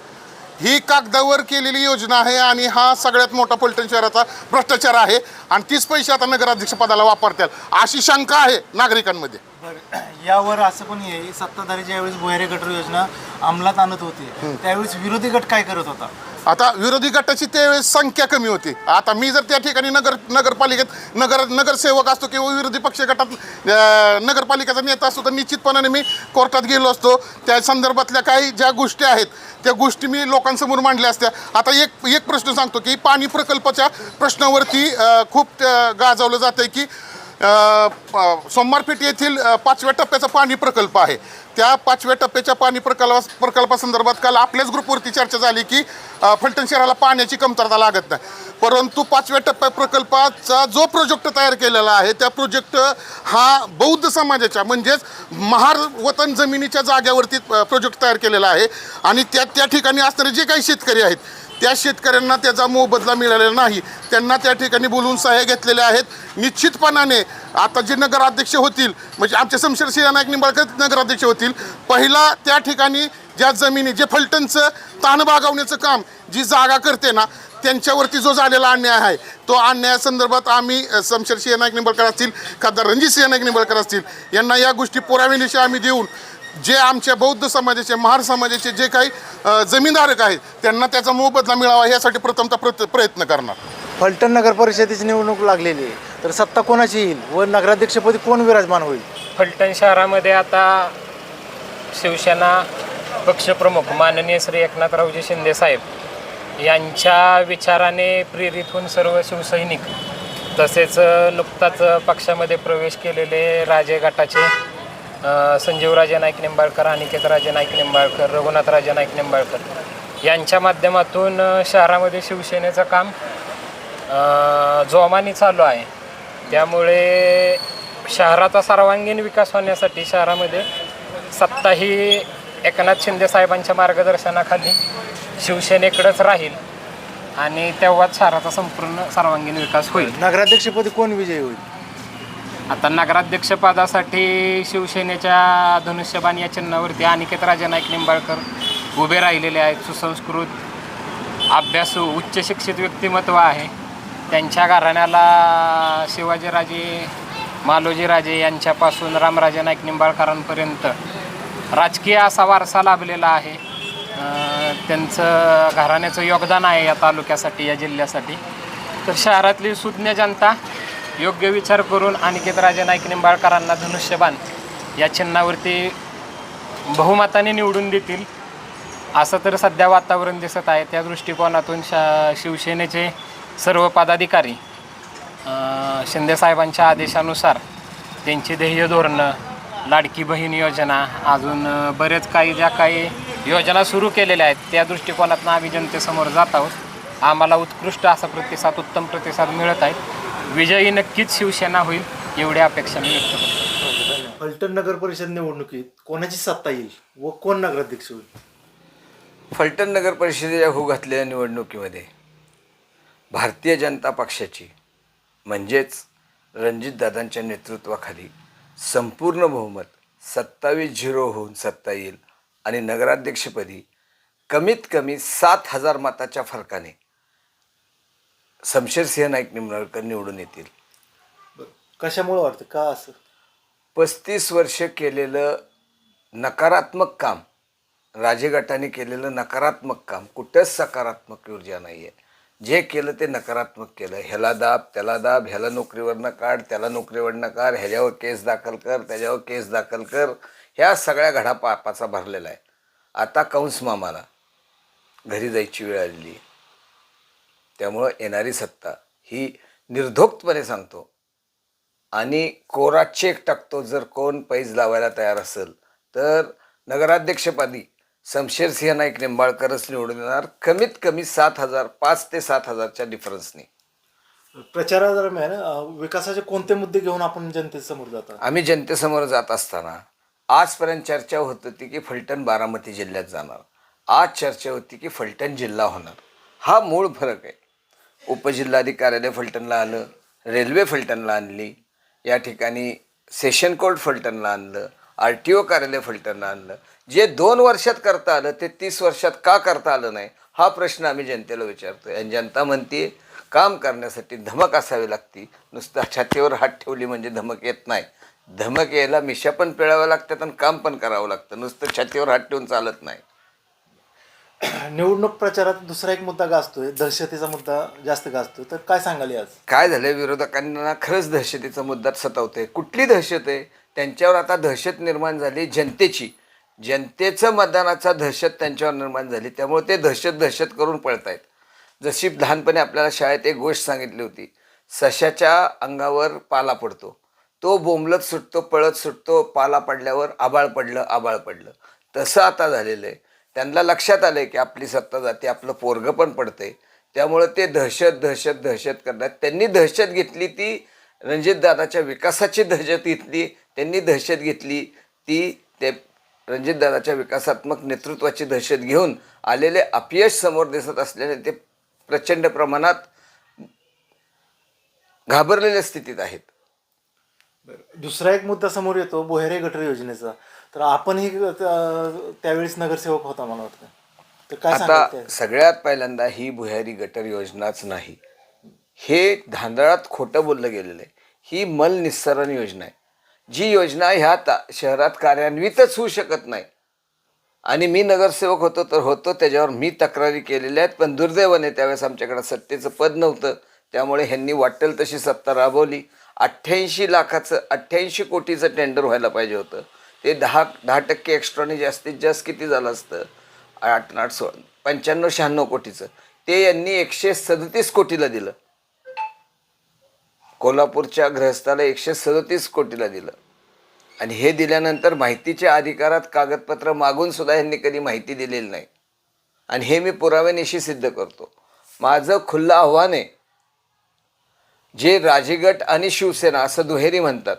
ही कागदावर केलेली योजना आहे आणि हा सगळ्यात मोठा फलटण शहराचा भ्रष्टाचार आहे आणि तीच पैसे आता नगराध्यक्षपदाला वापरतात अशी शंका आहे नागरिकांमध्ये. बरं, यावर असं पण आहे, सत्ताधारी ज्यावेळेस भुयारी गटर योजना अंमलात आणत होती त्यावेळेस विरोधी गट काय करत होता? आता विरोधी गटाची त्यावेळेस संख्या कमी होती. आता मी जर त्या ठिकाणी नगरपालिकेत नगरसेवक असतो किंवा विरोधी पक्ष गटात नगरपालिकेचा नेता असतो तर निश्चितपणाने मी कोर्टात गेलो असतो. त्या संदर्भातल्या काही ज्या गोष्टी आहेत त्या गोष्टी मी लोकांसमोर मांडल्या असत्या. आता एक प्रश्न सांगतो की पाणी प्रकल्पाच्या प्रश्नावरती खूप गाजवलं जातं की सोमवारपेठ येथील 5व्या टप्प्याचा पाणी प्रकल्प आहे. त्या 5व्या टप्प्याच्या पाणी प्रकल्पासंदर्भात काल आपल्याच ग्रुपवरती चर्चा झाली की फलटण शहराला पाण्याची कमतरता लागत नाही. परंतु 5व्या टप्प्या प्रकल्पाचा जो प्रोजेक्ट तयार केलेला आहे त्या प्रोजेक्ट हा बौद्ध समाजाच्या म्हणजेच महार वतन जमिनीच्या जाग्यावरती प्रोजेक्ट तयार केलेला आहे. आणि त्या ठिकाणी असणारे जे काही शेतकरी आहेत त्या शेतकऱ्यांना त्याचा मोबदला मिळालेला नाही. त्यांना त्या ठिकाणी बोलून सह्या घेतलेल्या आहेत. निश्चितपणाने आता जे नगराध्यक्ष होतील म्हणजे आमचे शमशेर नाईक निंबाळकर नगराध्यक्ष होतील, पहिला त्या ठिकाणी ज्या जमिनी जे फलटणचं ताण बागवण्याचं काम जी जागा करते ना त्यांच्यावरती जो झालेला अन्याय आहे तो अन्यायासंदर्भात आम्ही शमशेर नाईक निंबाळकर असतील, खासदार रणजित नाईक निंबाळकर असतील यांना या गोष्टी पुराव्यानिशी आम्ही देऊन जे आमच्या बौद्ध समाजाचे महार समाजाचे जे काही जमीनधारक आहेत त्यांना त्याचा मोबदला मिळावा यासाठी प्रथमतः प्रयत्न करणार. फलटण नगर परिषदेची निवडणूक लागलेली आहे तर सत्ता कोणाची येईल व नगराध्यक्षपदी कोण विराजमान होईल? फलटण शहरामध्ये आता शिवसेना पक्षप्रमुख माननीय श्री एकनाथरावजी शिंदे साहेब यांच्या विचाराने प्रेरित होऊन सर्व शिवसैनिक तसेच नुकताच पक्षामध्ये प्रवेश केलेले राजे गटाचे संजीवराजे नाईक निंबाळकर, अनिकेतराजे नाईक निंबाळकर, रघुनाथराजे नाईक निंबाळकर यांच्या माध्यमातून शहरामध्ये शिवसेनेचं काम जोमाने चालू आहे. त्यामुळे शहराचा सर्वांगीण विकास होण्यासाठी शहरामध्ये सत्ता ही एकनाथ शिंदे साहेबांच्या मार्गदर्शनाखाली शिवसेनेकडेच राहील आणि तेव्हाच शहराचा संपूर्ण सर्वांगीण विकास होईल. नगराध्यक्षपदी कोण विजयी होईल? आता नगराध्यक्षपदासाठी शिवसेनेच्या धनुष्यबाण या चिन्हावरती अनिकेतराजे नाईक निंबाळकर उभे राहिलेले आहेत. सुसंस्कृत, अभ्यासू, उच्च शिक्षित व्यक्तिमत्व आहे. त्यांच्या घराण्याला शिवाजीराजे, मालोजीराजे यांच्यापासून रामराजे नाईक निंबाळकरांपर्यंत राजकीय असा वारसा लाभलेला आहे. त्यांचं घराण्याचं योगदान आहे या तालुक्यासाठी, या जिल्ह्यासाठी. तर शहरातली सुज्ञ जनता योग्य विचार करून अनिकेतराजे नाईक निंबाळकरांना धनुष्यबाण या चिन्हावरती बहुमताने निवडून देतील असं तर सध्या वातावरण दिसत आहे. त्या दृष्टिकोनातून शिवसेनेचे सर्व पदाधिकारी शिंदेसाहेबांच्या आदेशानुसार त्यांची ध्येय धोरणं, लाडकी बहीण योजना, अजून बरेच काही ज्या काही योजना सुरू केलेल्या आहेत त्या दृष्टिकोनातून आम्ही जनतेसमोर जात आहोत. आम्हाला उत्कृष्ट असा प्रतिसाद, उत्तम प्रतिसाद मिळत आहे. विजयी नक्कीच शिवसेना होईल एवढी अपेक्षा मी व्यक्त करतो. फलटण नगर परिषद निवडणुकीत कोणाची सत्ता येईल व कोण नगराध्यक्ष होईल? फलटण नगर परिषदेच्या होऊ घातलेल्या निवडणुकीमध्ये भारतीय जनता पक्षाची म्हणजेच रणजितदादांच्या नेतृत्वाखाली संपूर्ण बहुमत 27-0 होऊन सत्ता येईल आणि नगराध्यक्षपदी कमीत कमी 7,000 मताच्या फरकाने शमशेरसिंह नाईक निंबाळकर निवडून येतील. कशामुळे वाटतं, का असं? 35 वर्ष केलेलं नकारात्मक काम राजे गटाने केलेलं नकारात्मक काम कुठंच सकारात्मक ऊर्जा नाही आहे. जे केलं ते नकारात्मक केलं. ह्याला दाब, त्याला दाब, ह्याला नोकरीवरनं काढ, त्याला नोकरीवरनं काढ, ह्याच्यावर केस दाखल कर, त्याच्यावर केस दाखल कर, ह्या सगळ्या घडा पापाचा भरलेला आहे. आता कंस मामाला घरी जायची वेळ आलेली. त्यामुळं येणारी सत्ता ही निर्धोकपणे सांगतो आणि कोरा चेक टाकतो, जर कोण पैज लावायला तयार असेल तर नगराध्यक्षपदी शमशेरसिंह नाईक निंबाळकरच निवडून येणार, कमीत कमी 7,000, 5 ते 7,000च्या डिफरन्सने. प्रचारादरम्यान विकासाचे कोणते मुद्दे घेऊन आपण जनतेसमोर जाता? आम्ही जनतेसमोर जात असताना आजपर्यंत चर्चा होत होती की फलटण बारामती जिल्ह्यात जाणार. आज चर्चा होती की फलटण जिल्हा होणार. हा मूळ फरक आहे. उपजिल्हाधिकारी कार्यालय फलटणला आलं, रेल्वे फलटणला आणली, या ठिकाणी सेशन कोर्ट फलटणला आणलं, RTO कार्यालय फलटणला आणलं. जे 2 वर्षात करता आलं ते 30 वर्षात का करता आलं नाही, हा प्रश्न आम्ही जनतेला विचारतोय. आणि जनता म्हणते काम करण्यासाठी धमक असावी लागती. नुसतं छातीवर हात ठेवली म्हणजे धमक येत नाही. धमक यायला मिशा पण पिळाव्या लागतात आणि काम पण करावं लागतं. नुसतं छातीवर हात ठेवून चालत नाही. निवडणूक प्रचारात दुसरा एक मुद्दा गाजतोय, दहशतीचा मुद्दा जास्त गाजतोय, तर काय सांगाल आज? काय झालं, विरोधकांना खरंच दहशतीचा मुद्दा सतावतोय. कुठली दहशत आहे? त्यांच्यावर आता दहशत निर्माण झाली जनतेची. जनतेचं मतदानाचा दहशत त्यांच्यावर निर्माण झाली. त्यामुळे ते दहशत करून पळतायत. जशी लहानपणी आपल्याला शाळेत एक गोष्ट सांगितली होती, सशाच्या अंगावर पाला पडतो, तो बोंबलत सुटतो, पळत सुटतो, पाला पडल्यावर आबाळ पडलं. तसं आता झालेलं आहे. त्यांना लक्षात आलं आहे की आपली सत्ता जाते, आपलं पोरगं पण पडतंय. त्यामुळं ते दहशत करतात. त्यांनी दहशत घेतली ती रणजितदादाच्या विकासाची दहशत घेतली. त्यांनी दहशत घेतली ती ते रणजितदादाच्या विकासात्मक नेतृत्वाची दहशत घेऊन आलेले अपयश समोर दिसत असल्याने ते प्रचंड प्रमाणात घाबरलेल्या स्थितीत आहेत. दुसरा एक मुद्दा समोर येतो बोहेरे गटर योजनेचा. तर आपणही त्यावेळेस नगरसेवक होता मला वाटतं, तर काय सांगाल? आता सगळ्यात पहिल्यांदा ही भुयारी गटर योजनाच नाही, हे धांदळात खोटं बोललं गेलेलं आहे. ही मल निस्सरण योजना आहे. जी योजना ह्या शहरात कार्यान्वितच होऊ शकत नाही. आणि मी नगरसेवक होतो त्याच्यावर मी तक्रारी केलेल्या आहेत. पण दुर्दैवाने त्यावेळेस आमच्याकडे सत्तेचं पद नव्हतं. त्यामुळे ह्यांनी वाटेल तशी सत्ता राबवली. 88 कोटीचं टेंडर व्हायला पाहिजे होतं. ते 10% एक्स्ट्राने जास्तीत जास्त किती झालं असतं? 8, 16, 95-96 कोटीचं. ते यांनी 137 कोटीला दिलं. कोल्हापूरच्या गृहस्थाला 137 कोटीला दिलं. आणि हे दिल्यानंतर माहितीच्या अधिकारात कागदपत्र मागून सुद्धा यांनी कधी माहिती दिलेली नाही. आणि हे मी पुराव्यानिशी सिद्ध करतो. माझं खुल्लं आव्हान आहे, जे राजेगट आणि शिवसेना असं दुहेरी म्हणतात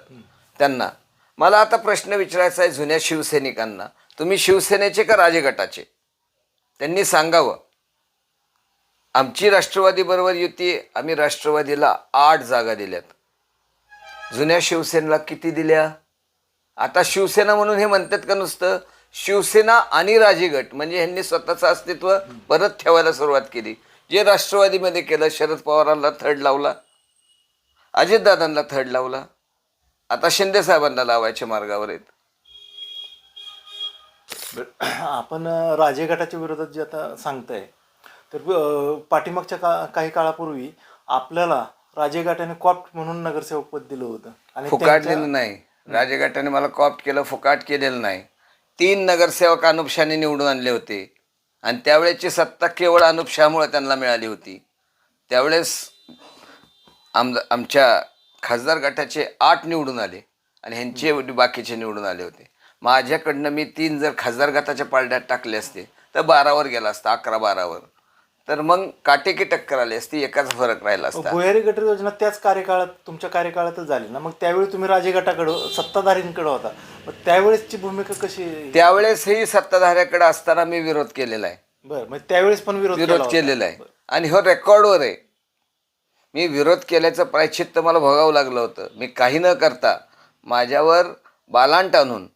त्यांना, मला आता प्रश्न विचारायचा आहे जुन्या शिवसैनिकांना, तुम्ही शिवसेनेचे का राजेगटाचे? त्यांनी सांगावं. आमची राष्ट्रवादीबरोबर युती, आम्ही राष्ट्रवादीला 8 जागा दिल्यात. जुन्या शिवसेनेला किती दिल्या? आता शिवसेना म्हणून हे म्हणतात का नुसतं? शिवसेना आणि राजेगट म्हणजे ह्यांनी स्वतःचं अस्तित्व परत ठेवायला सुरुवात केली. जे राष्ट्रवादीमध्ये केलं, शरद पवारांना थर्ड लावला, अजितदादांना थर्ड लावला, आता शिंदे साहेबांना लावायच्या मार्गावर आहेत. आपण राजे गटाच्या विरोधात जे आता सांगताय, तर पाठीमागच्या काही काळापूर्वी आपल्याला राजे गटाने कॉप्ट म्हणून नगरसेवक पद दिलं होतं आणि फुकाटलेलं नाही. राजेगटाने मला कॉप्ट केलं, फुकाट केलेलं नाही. 3 नगरसेवक अनुपशाने निवडून आणले होते आणि त्यावेळेची सत्ता केवळ अनुपशामुळे त्यांना मिळाली होती. त्यावेळेस आमच्या खासदार गटाचे 8 निवडून आले आणि ह्यांचे बाकीचे निवडून आले होते. माझ्याकडनं मी 3 जर खासदार गटाच्या पारड्यात टाकले असते तर 12वर गेला असता, 11-12वर. तर मग काटेकी टक्कर आली असती, एकाच फरक राहिला असता. भुयारी गटर योजना त्याच कार्यकाळात, तुमच्या कार्यकाळातच झाली ना? मग त्यावेळी तुम्ही राजे गटाकडं सत्ताधारींकडे होता, मग त्यावेळेसची भूमिका कशी? त्यावेळेसही सत्ताधाऱ्याकडे असताना मी विरोध केलेला आहे. बरं, मग त्यावेळेस पण विरोध केलेला आहे आणि हो रेकॉर्डवर आहे. मी विरोध केल्याचं प्रायश्चित्त मला भोगावं लागलं होतं. मी काही न करता माझ्यावर बालांट आणून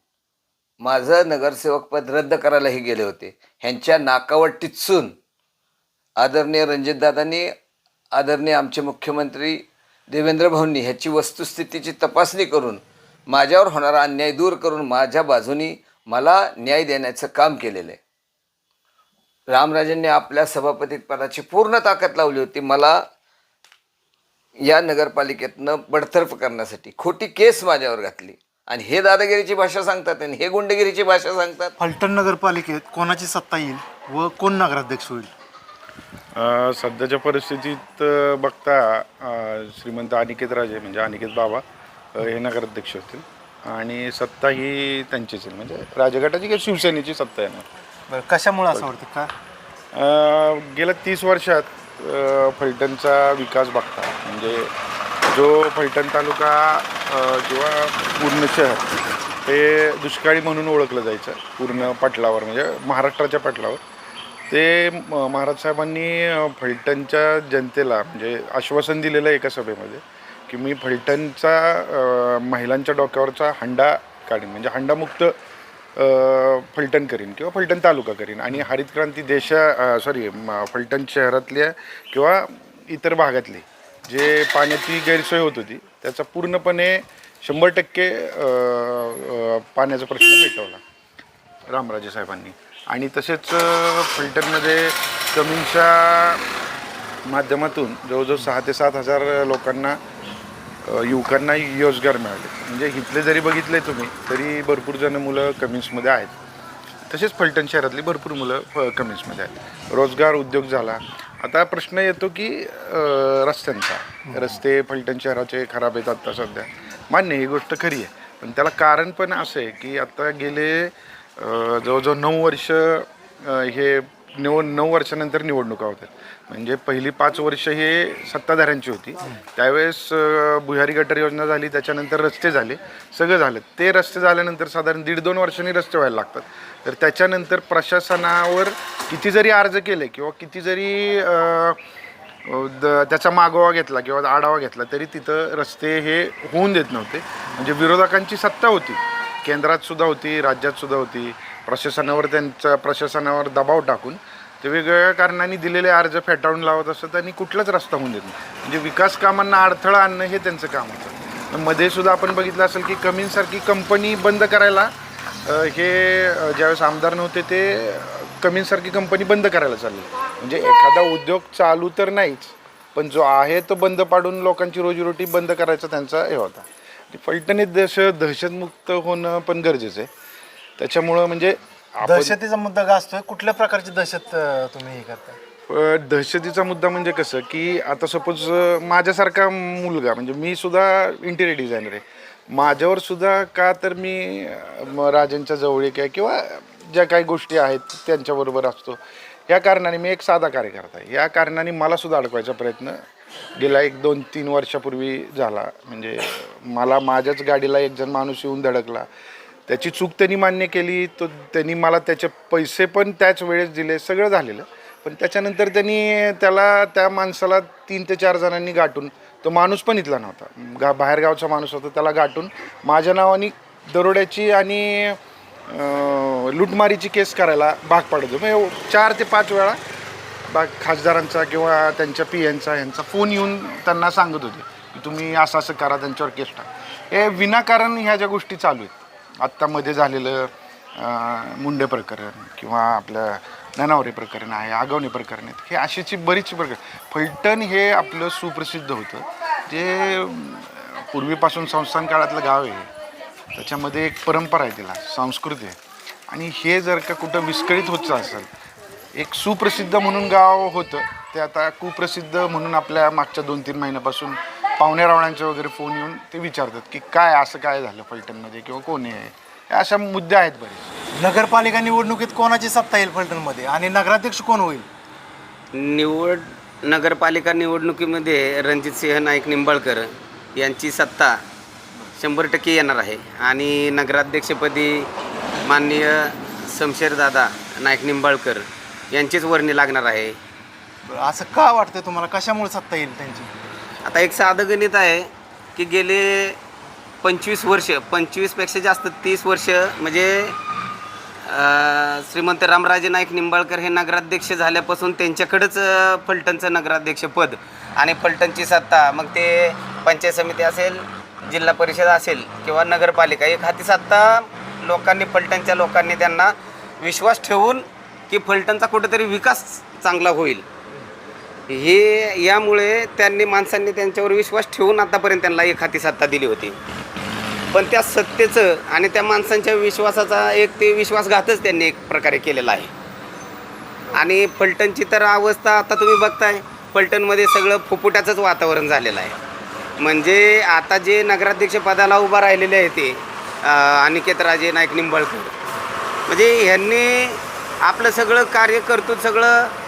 माझं नगरसेवक पद रद्द करायलाही गेले होते. ह्यांच्या नाकावर टिचून आदरणीय रणजितदादांनी, आदरणीय आमचे मुख्यमंत्री देवेंद्र भाऊंनी ह्याची वस्तुस्थितीची तपासणी करून माझ्यावर होणारा अन्याय दूर करून माझ्या बाजूनी मला न्याय देण्याचं काम केलेलं आहे. रामराजेंनी आपल्या सभापती पदाची पूर्ण ताकद लावली होती मला या नगरपालिकेतनं बडतर्फ करण्यासाठी. खोटी केस माझ्यावर घातली आणि हे दादागिरीची भाषा सांगतात आणि हे गुंडगिरीची भाषा सांगतात. फलटण नगरपालिकेत कोणाची सत्ता येईल व कोण नगराध्यक्ष होईल? सध्याच्या परिस्थितीत बघता श्रीमंत अनिकेत राजे म्हणजे अनिकेत बाबा हे नगराध्यक्ष होतील आणि सत्ता ही त्यांचीच येईल, म्हणजे राजगटाची किंवा शिवसेनेची सत्ता येणार. बरं, कशामुळे असं वाटतं का? गेल्या 30 वर्षात फलटणचा विकास बघता म्हणजे जो फलटण तालुका किंवा पूर्ण शहर हे दुष्काळी म्हणून ओळखलं जायचं पूर्ण पटलावर, म्हणजे महाराष्ट्राच्या पटलावर. ते महाराज साहेबांनी फलटणच्या जनतेला म्हणजे आश्वासन दिलेलं एका सभेमध्ये की मी फलटणचा महिलांच्या डोक्यावरचा हंडा काढीन, म्हणजे हंडामुक्त फलटण करीन किंवा फलटण तालुका करीन आणि हरित क्रांती फलटण शहरातल्या किंवा इतर भागातली जे पाण्याची गैरसोय होत होती त्याचा पूर्णपणे 100% पाण्याचा प्रश्न मिटवला रामराजे साहेबांनी. आणि तसेच फलटणमध्ये कमींच्या माध्यमातून जवळजवळ 6 ते 7 हजार लोकांना युवकांना रोजगार मिळाले. म्हणजे इथले जरी बघितले तुम्ही तरी भरपूर जण मुलं कमिन्समध्ये आहेत. तसेच फलटण शहरातली भरपूर मुलं कमिन्समध्ये आहेत. रोजगार उद्योग झाला. आता प्रश्न येतो की रस्त्यांचा. रस्ते फलटण शहराचे खराब आहेत आत्ता सध्या, मान्य ही गोष्ट खरी आहे, पण त्याला कारण पण असं आहे की आता गेले जवळजवळ 9 वर्ष हे 9 वर्षानंतर निवडणुका होतात. म्हणजे पहिली 5 वर्ष हे सत्ताधाऱ्यांची होती. त्यावेळेस भुयारी गटर योजना झाली, त्याच्यानंतर रस्ते झाले, सगळं झालं. ते रस्ते झाल्यानंतर साधारण 1.5-2 वर्षांनी रस्ते व्हायला लागतात. तर त्याच्यानंतर प्रशासनावर किती जरी अर्ज केले किंवा किती जरी त्याचा मागोवा घेतला किंवा आढावा घेतला तरी तिथं रस्ते हे होऊन देत नव्हते. म्हणजे विरोधकांची सत्ता होती, केंद्रात सुद्धा होती, राज्यात सुद्धा होती. प्रशासनावर दबाव टाकून ते वेगवेगळ्या कारणांनी दिलेले अर्ज फेटाळून लावत असत आणि कुठलाच रस्ता होऊन देत नाही. म्हणजे विकास कामांना अडथळा आणणं हे त्यांचं काम होतं. मध्ये सुद्धा आपण बघितलं असेल की कमिन्ससारखी कंपनी बंद करायला हे ज्यावेळेस आमदार नव्हते ते कमिन्ससारखी कंपनी बंद करायला चालली. म्हणजे एखादा उद्योग चालू तर नाहीच, पण जो आहे तो बंद पाडून लोकांची रोजीरोटी बंद करायचा त्यांचा हे होता. फलटणीत दहशतमुक्त होणं पण गरजेचं आहे. त्याच्यामुळं म्हणजे दहशतीचा मुद्दा गाजतोय. कुठल्या प्रकारची दहशत तुम्ही हे करताय? दहशतीचा मुद्दा म्हणजे कसं की आता सपोज माझ्यासारखा मुलगा, म्हणजे मी सुद्धा इंटिरियर डिझायनर आहे, माझ्यावर सुद्धा का तर मी राजांच्या जवळीक आहे किंवा ज्या काही गोष्टी आहेत त्यांच्याबरोबर असतो, या कारणाने मी एक साधा कार्यकर्ता आहे. या कारणाने मला सुद्धा अडकवायचा प्रयत्न गेला 1-2-3 वर्षापूर्वी झाला. म्हणजे मला माझ्याच गाडीला एक जण माणूस येऊन धडकला. त्याची चूक त्यांनी मान्य केली, तो त्यांनी मला त्याचे पैसे पण त्याच वेळेस दिले, सगळं झालेलं. पण त्याच्यानंतर त्यांनी त्या माणसाला 3 ते 4 जणांनी गाठून, तो माणूस पण इथला नव्हता, बाहेरगावचा माणूस होता, त्याला गाठून माझ्या नावाने दरोड्याची आणि लूटमारीची केस करायला भाग पाडतो. मग 4 ते 5 वेळा खासदारांचा किंवा त्यांच्या PNचा ह्यांचा फोन येऊन त्यांना सांगत होते की तुम्ही असं असं करा, त्यांच्यावर केस टाका. हे विनाकारण ह्या ज्या गोष्टी चालू आहेत, आत्ता मध्ये झालेलं मुंडे प्रकरण किंवा आपलं ननावरे प्रकरण आहे, आगवणे प्रकरण आहेत, हे अशीची बरीचशी प्रकरण. फलटण हे आपलं सुप्रसिद्ध होतं, जे पूर्वीपासून संस्थान काळातलं गाव आहे. त्याच्यामध्ये एक परंपरा आहे, तिला संस्कृती आहे. आणि हे जर का कुठं विस्कळीत होत असेल, एक सुप्रसिद्ध म्हणून गाव होतं ते आता कुप्रसिद्ध म्हणून आपल्या मागच्या 2-3 महिन्यापासून पाहुण्या-रावण्यांचे वगैरे फोन येऊन ते विचारतात की काय असं काय झालं फलटणमध्ये किंवा कोणी आहे. अशा मुद्दे आहेत बरेच. नगरपालिका निवडणुकीत कोणाची सत्ता येईल फलटणमध्ये आणि नगराध्यक्ष कोण होईल? नगरपालिका निवडणुकीमध्ये रणजितसिंह नाईक निंबाळकर यांची सत्ता 100% येणार आहे आणि नगराध्यक्षपदी माननीय शमशेरदादा नाईक निंबाळकर यांचीच वर्णी लागणार आहे. असं का वाटतं तुम्हाला? कशामुळे सत्ता येईल त्यांची? आता एक साधं गणित आहे की गेले 25 वर्ष, 25पेक्षा जास्त 30 वर्ष म्हणजे श्रीमंत रामराजे नाईक निंबाळकर हे नगराध्यक्ष झाल्यापासून त्यांच्याकडंच फलटणचं नगराध्यक्षपद आणि फलटणची सत्ता, मग ते पंचायत समिती असेल, जिल्हा परिषद असेल किंवा नगरपालिका, एक हाती सत्ता लोकांनी, फलटणच्या लोकांनी त्यांना विश्वास ठेवून की फलटणचा कुठेतरी विकास चांगला होईल. हे यामुळे माणसांनी त्यांच्यावर विश्वास ठेवून आतापर्यंत त्यांना एक हाती सत्ता दिली होती. पण त्या सत्तेचं आणि त्या माणसांच्या विश्वासाचा ते विश्वासघातच त्यांनी एक प्रकारे केलेला आहे. आणि फलटणची तर अवस्था आता तुम्ही बघताय, फलटणमध्ये सगळं फुफुट्याचंच वातावरण झालेलं आहे. म्हणजे आता जे नगराध्यक्ष पदाला उभा राहिलेले आहे ते अनिकेत राजे नाईक निंबाळकर, म्हणजे ह्यांनी आपलं सगळं कार्य कर्तृत्व सगळं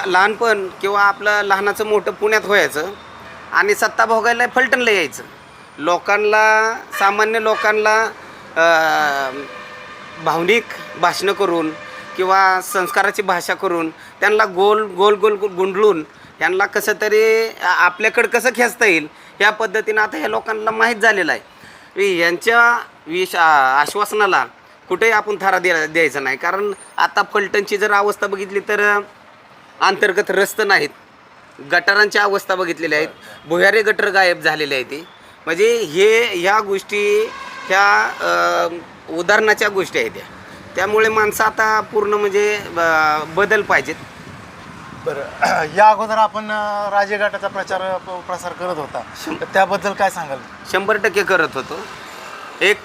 लहानपण किंवा आपलं लहानाचं मोठं पुण्यात व्हायचं आणि सत्ता भोगायला फलटणला यायचं. लोकांना, सामान्य लोकांना भावनिक भाषणं करून किंवा संस्काराची भाषा करून त्यांना गोल गोल गोल गुंडळून यांना कसं तरी आपल्याकडं कसं खेचता येईल ह्या पद्धतीनं आता ह्या लोकांना माहीत झालेलं आहे. यांच्या आश्वासनाला कुठेही आपण थारा द्यायचा नाही. कारण आता फलटणची जर अवस्था बघितली तर अंतर्गत रस्ते नाहीत, गटारांची अवस्था बघितलेली आहेत, भुयारी गटर गायब झालेले आहेत. म्हणजे ह्या गोष्टी ह्या उदाहरणाच्या गोष्टी आहेत. त्यामुळे माणसं आता पूर्ण म्हणजे बदल पाहिजेत. बरं, या अगोदर आपण राजे गटाचा प्रसार करत होता, तर त्याबद्दल काय सांगाल? 100% करत होतो.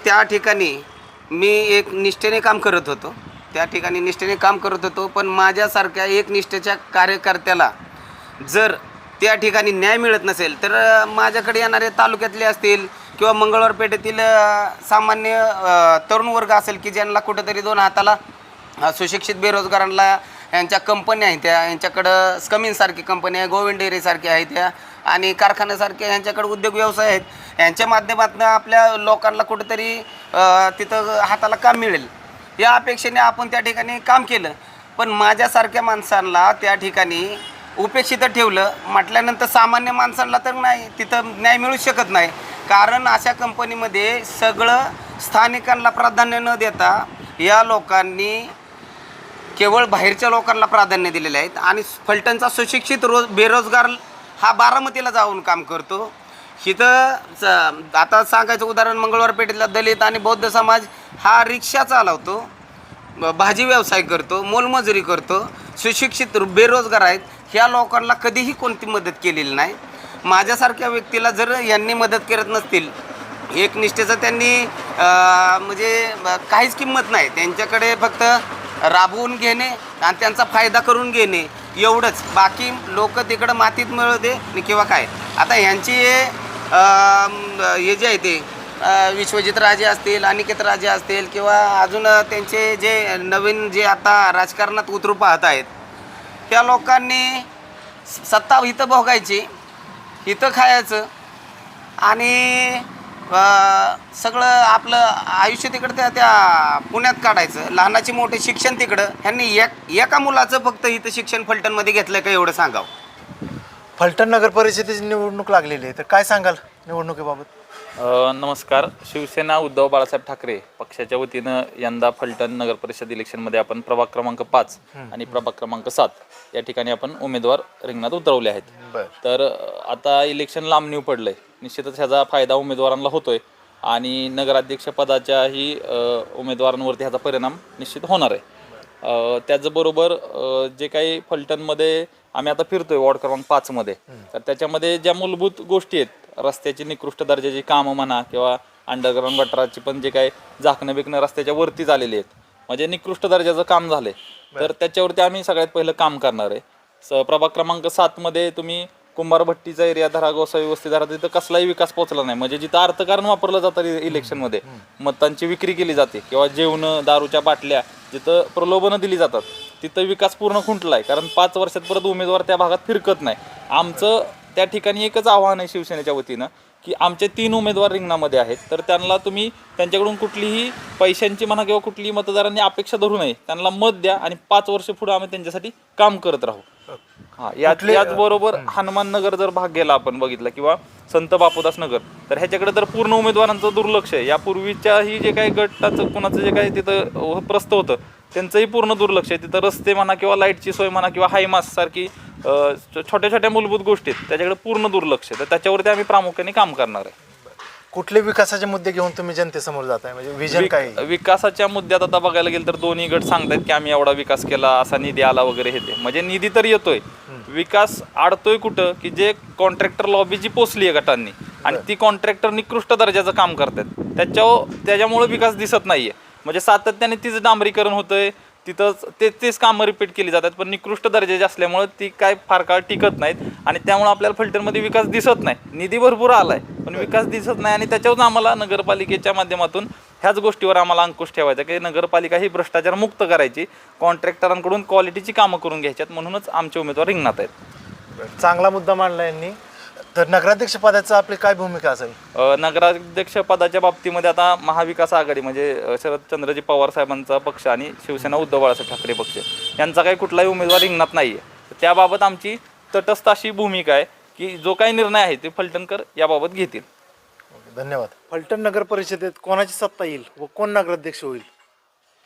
त्या ठिकाणी मी एक निष्ठेने काम करत होतो, पण माझ्यासारख्या एक निष्ठेच्या कार्यकर्त्याला जर त्या ठिकाणी न्याय मिळत नसेल तर माझ्याकडे येणारे तालुक्यातले असतील किंवा मंगळवार पेठेतील सामान्य तरुण वर्ग असेल की ज्यांना कुठंतरी दोन हाताला सुशिक्षित बेरोजगारांना यांच्या कंपन्या आहेत, यांच्याकडं स्कमींसारखी कंपनी आहे, गोविंद डेअरीसारख्या आहेत त्या आणि कारखान्यासारखे यांच्याकडे उद्योग व्यवसाय आहेत. यांच्या माध्यमातून आपल्या लोकांना कुठंतरी तिथं हाताला काम मिळेल या अपेक्षेने आपण त्या ठिकाणी काम केलं. पण माझ्यासारख्या माणसांना त्या ठिकाणी उपेक्षित ठेवलं म्हटल्यानंतर सामान्य माणसांना तर नाही तिथं न्याय मिळू शकत नाही. कारण अशा कंपनीमध्ये सगळं स्थानिकांना प्राधान्य न देता या लोकांनी केवळ बाहेरच्या लोकांना प्राधान्य दिलेले आहेत. आणि फलटणचा सुशिक्षित बेरोजगार हा बारामतीला जाऊन काम करतो. इथं आता सांगायचं उदाहरण, मंगळवार पेठेतला दलित आणि बौद्ध समाज हा रिक्षा चालवतो, भाजी व्यवसाय करतो, मोलमजुरी करतो, सुशिक्षित बेरोजगार आहेत. ह्या लोकांना कधीही कोणती मदत केलेली नाही. माझ्यासारख्या व्यक्तीला जर यांनी मदत करत नसतील, एकनिष्ठेचं त्यांनी म्हणजे काहीच किंमत नाही, त्यांच्याकडे फक्त राबवून घेणे आणि त्यांचा फायदा करून घेणे एवढंच. बाकी लोक तिकडं मातीत मिळू दे किंवा काय. आता ह्यांची हे जे आहे ते विश्वजित राजे असतील, अनिकेत राजे असतील किंवा अजून त्यांचे जे नवीन जे आता राजकारणात उतरू पाहत आहेत, त्या लोकांनी सत्ता इथं भोगायची, इथं खायचं आणि सगळं आपलं आयुष्य तिकडं त्या पुण्यात काढायचं. लहानाची मोठे शिक्षण तिकडं. ह्यांनी एका मुलाचं फक्त इथं शिक्षण फलटणमध्ये घेतलं का एवढं सांगावं. फलटण नगर परिषदेची निवडणूक लागलेली आहे, तर काय सांगाल निवडणुकीबाबत? नमस्कार. शिवसेना उद्धव बाळासाहेब ठाकरे पक्षाच्या वतीनं यंदा फलटण नगर परिषद इलेक्शनमध्ये आपण प्रभाग क्रमांक 5 आणि प्रभाग क्रमांक 7 या ठिकाणी आपण उमेदवार रिंगणात उतरवले आहेत. तर आता इलेक्शन लांबणीव पडलंय, निश्चितच ह्याचा फायदा उमेदवारांना होतोय आणि नगराध्यक्ष पदाच्याही उमेदवारांवरती ह्याचा परिणाम निश्चित होणार आहे. त्याचबरोबर जे काही फलटणमध्ये आम्ही आता फिरतोय वॉर्ड क्रमांक 5 मध्ये, तर त्याच्यामध्ये ज्या मूलभूत गोष्टी आहेत, रस्त्याची निकृष्ट दर्जाची कामं म्हणा किंवा अंडरग्राऊंड गटाराची पण जे काही झाकणं बिकणं रस्त्याच्या वरती झालेली आहेत, म्हणजे निकृष्ट दर्जाचं काम झालंय, तर त्याच्यावरती आम्ही सगळ्यात पहिलं काम करणार आहे. प्रभाग क्रमांक 7 मध्ये तुम्ही कुंभारभट्टीचा एरिया धरा, गोसावी वस्ती धरा, तिथं कसलाही विकास पोहोचला नाही. म्हणजे जिथं अर्थकारण वापरलं जातं इलेक्शनमध्ये, मतांची विक्री केली जाते किंवा जेवणं, दारूच्या बाटल्या जिथं प्रलोभनं दिली जातात, तिथं विकास पूर्ण खुंटला आहे. कारण 5 वर्षात परत उमेदवार त्या भागात फिरकत नाही. आमचं त्या ठिकाणी एकच आव्हान आहे शिवसेनेच्या वतीनं की आमचे 3 उमेदवार रिंगणामध्ये आहेत, तर त्यांना तुम्ही त्यांच्याकडून कुठलीही पैशांची म्हणा किंवा कुठलीही मतदारांनी अपेक्षा धरू नये, त्यांना मत द्या आणि 5 वर्ष पुढे आम्ही त्यांच्यासाठी काम करत राहू. याचबरोबर हनुमान नगर जर भाग गेला आपण बघितला किंवा संत बापूदास नगर, तर ह्याच्याकडे तर पूर्ण उमेदवारांचं दुर्लक्ष आहे. यापूर्वीच्याही जे काही गटाचं कुणाचं जे काही तिथं प्रस्त होतं त्यांचंही पूर्ण दुर्लक्ष आहे. तिथं रस्ते म्हणा किंवा लाईटची सोय म्हणा किंवा हायमास सारखी छोट्या छोट्या मूलभूत गोष्टी आहेत, त्याच्याकडे पूर्ण दुर्लक्ष आहे. तर त्याच्यावरती आम्ही प्रामुख्याने काम करणार आहे. कुठले विकासाचे मुद्दे घेऊन तुम्ही जनतेसमोर जाताय, म्हणजे विजन काय आहे? विकासाच्या मुद्द्यात आता बघायला गेलं तर दोन्ही गट सांगतायत की आम्ही एवढा विकास केला, असा निधी आला वगैरे हे ते, म्हणजे निधी तर येतोय, विकास अडतोय कुठं की जे कॉन्ट्रॅक्टर लॉबी जी पोचली आहे गटांनी आणि ती कॉन्ट्रॅक्टर निकृष्ट दर्जाचं काम करतात, त्याच्यामुळे विकास दिसत नाहीये. म्हणजे सातत्याने तीच डांबरीकरण होतंय, तिथंच तेच कामं रिपीट केली जातात, पण निकृष्ट दर्जाची असल्यामुळे ती काय फार काळ टिकत नाहीत आणि त्यामुळे आपल्याला फलटणमध्ये विकास दिसत नाही. निधी भरपूर आलाय पण विकास दिसत नाही आणि त्याच्यावरून आम्हाला नगरपालिकेच्या माध्यमातून ह्याच गोष्टीवर आम्हाला अंकुश ठेवायचा की नगरपालिका ही भ्रष्टाचार मुक्त करायची, कॉन्ट्रॅक्टरांकडून क्वालिटीची कामं करून घ्यायच्यात, म्हणूनच आमचे उमेदवार रिंगणात आहेत. चांगला मुद्दा मांडला यांनी. तर नगराध्यक्ष पदाचं आपली काय भूमिका असेल? नगराध्यक्ष पदाच्या बाबतीमध्ये आता महाविकास आघाडी म्हणजे शरदचंद्रजी पवार साहेबांचा पक्ष आणि शिवसेना उद्धव बाळासाहेब ठाकरे पक्ष यांचा काही कुठलाही उमेदवार रिंगणात नाही आहे. त्याबाबत आमची तटस्थ अशी भूमिका आहे की जो काही निर्णय आहे ते फलटणकर याबाबत घेतील. धन्यवाद. फलटण नगर परिषदेत कोणाची सत्ता येईल व कोण नगराध्यक्ष होईल?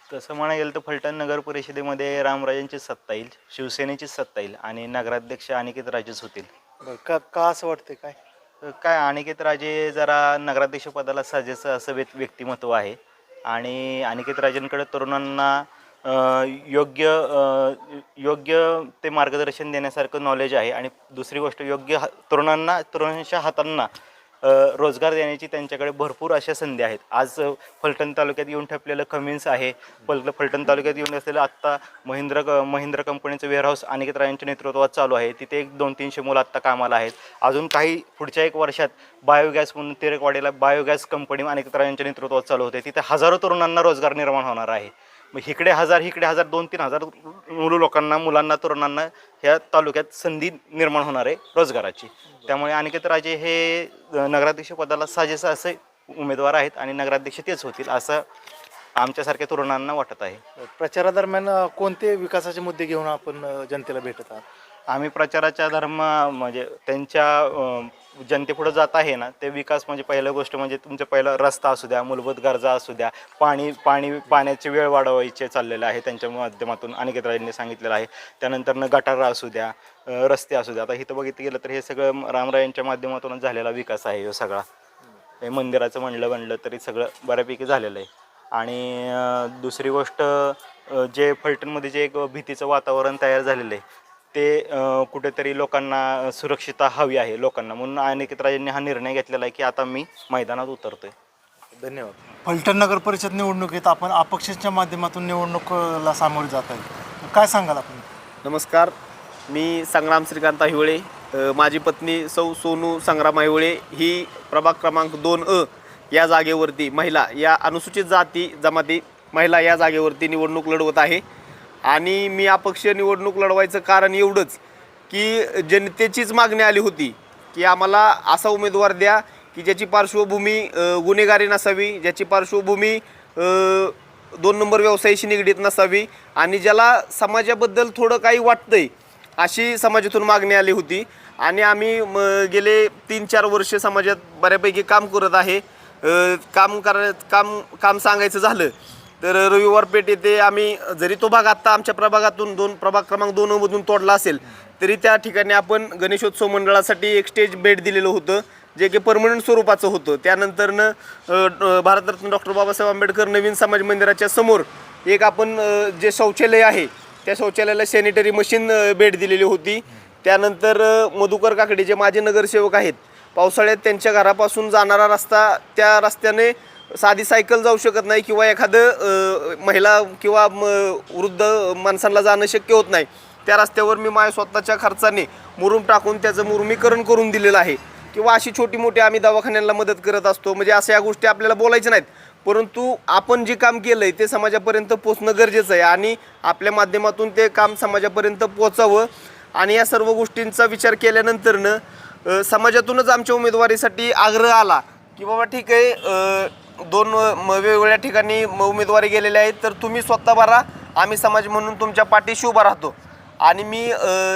तसं म्हणायला गेलं तर फलटण नगर परिषदेमध्ये रामराजेंचीच सत्ता येईल, शिवसेनेचीच सत्ता येईल आणि नगराध्यक्ष अनिकेत राजेच होतील. का असं वाटतंय? काय अनिकेत राजे जरा नगराध्यक्ष पदाला सजेस असं व्यक्तिमत्व आहे आणि अनिकेत राजेंकडे तरुणांना योग्य ते मार्गदर्शन देण्यासारखं नॉलेज आहे आणि दुसरी गोष्ट तरुणांच्या हातांना रोजगार देण्याची त्यांच्याकडे भरपूर अशा संधी आहेत. आज फलटण तालुक्यात येऊन ठेपलेलं कमिन्स आहे, फलटण तालुक्यात येऊन असलेलं आत्ता महिंद्रा कंपनीचं वेअरहाऊस अनिकेत राजेंच्या नेतृत्वात चालू आहे. तिथे 200-300 मुलं आत्ता कामाला आहेत. अजून काही पुढच्या 1 वर्षात बायोगॅस म्हणून तिरेकवाडीला बायोगॅस कंपनी अनिकेत राजेंच्या नेतृत्वात चालू होते. तिथे हजारो तरुणांना रोजगार निर्माण होणार आहे. मग इकडे 2-3 हजार मुलांना तरुणांना ह्या तालुक्यात संधी निर्माण होणार आहे रोजगाराची. त्यामुळे अनिकेत राजे हे नगराध्यक्ष पदाला साजेसं असे उमेदवार आहेत आणि नगराध्यक्ष तेच होतील असं आमच्यासारख्या तरुणांना वाटत आहे. प्रचारादरम्यान कोणते विकासाचे मुद्दे घेऊन आपण जनतेला भेटत आहात? आम्ही प्रचाराच्या म्हणजे त्यांच्या जनतेपुढं जात आहे ना, ते विकास म्हणजे पहिलं गोष्ट म्हणजे तुमचं पहिलं रस्ता असू द्या, मूलभूत गरजा असू द्या, पाण्याची वेळ वाढवायचे चाललेलं आहे त्यांच्या माध्यमातून अनिकेत राजेंनी सांगितलेलं आहे. त्यानंतरनं गटार असू द्या, रस्ते असू द्या. आता इथं बघितलं गेलं तर हे सगळं रामरायांच्या माध्यमातूनच झालेला विकास आहे. सगळा हे मंदिराचं म्हणलं तरी सगळं बऱ्यापैकी झालेलं आहे. आणि दुसरी गोष्ट जे फलटणमध्ये जे एक भीतीचं वातावरण तयार झालेलं आहे ते कुठेतरी लोकांना सुरक्षितता हवी आहे लोकांना, म्हणून अनिकेत राजेंनी हा निर्णय घेतलेला आहे की आता मी मैदानात उतरतोय. धन्यवाद. फलटण नगर परिषद निवडणुकीत आपण अपक्षाच्या माध्यमातून निवडणुकीला सामोरे जात आहे, काय सांगाल आपण? नमस्कार, मी संग्राम श्रीकांत हिवळे. माझी पत्नी सौ सोनू संग्राम हिवळे ही प्रभाग क्रमांक 2A या जागेवरती महिला, या अनुसूचित जाती जमाती महिला या जागेवरती निवडणूक लढवत आहे. आणि मी अपक्ष निवडणूक लढवायचं कारण एवढंच की जनतेचीच मागणी आली होती की आम्हाला असा उमेदवार द्या की ज्याची पार्श्वभूमी गुन्हेगारी नसावी, ज्याची पार्श्वभूमी 2 नंबर व्यवसायाशी निगडीत नसावी आणि ज्याला समाजाबद्दल थोडं काही वाटतंय अशी समाजातून मागणी आली होती. आणि आम्ही गेले 3-4 वर्ष समाजात बऱ्यापैकी काम करत आहे. काम सांगायचं झालं तर रविवार पेठ येथे आम्ही, जरी तो भाग आत्ता आमच्या प्रभागातून प्रभाग क्रमांक 2 मधून तोडला असेल तरी त्या ठिकाणी आपण गणेशोत्सव मंडळासाठी एक स्टेज भेट दिलेलं होतं जे की परमनंट स्वरूपाचं होतं. त्यानंतरनं भारतरत्न डॉक्टर बाबासाहेब आंबेडकर नवीन समाज मंदिराच्या समोर एक आपण जे शौचालय आहे त्या शौचालयाला सॅनिटरी मशीन भेट दिलेली होती. त्यानंतर मधुकर काकडे जे माझे नगरसेवक आहेत, पावसाळ्यात त्यांच्या घरापासून जाणारा रस्ता, त्या रस्त्याने साधी सायकल जाऊ शकत नाही किंवा एखादं महिला किंवा वृद्ध माणसांना जाणं शक्य होत नाही. त्या रस्त्यावर मी माझ्या स्वतःच्या खर्चाने मुरुम टाकून त्याचं मुरुमीकरण करून दिलेलं आहे. किंवा अशी छोटी मोठी आम्ही दवाखान्यांना मदत करत असतो. म्हणजे अशा या गोष्टी आपल्याला बोलायच्या नाहीत, परंतु आपण जे काम केलं आहे ते समाजापर्यंत पोचणं गरजेचं आहे आणि आपल्या माध्यमातून ते काम समाजापर्यंत पोचावं. आणि या सर्व गोष्टींचा विचार केल्यानंतरनं समाजातूनच आमच्या उमेदवारीसाठी आग्रह आला की बाबा ठीक आहे, 2 वेगवेगळ्या ठिकाणी उमेदवारी गेलेल्या आहेत तर तुम्ही स्वतः भरा, आम्ही समाज म्हणून तुमच्या पाठीशी उभा राहतो. आणि मी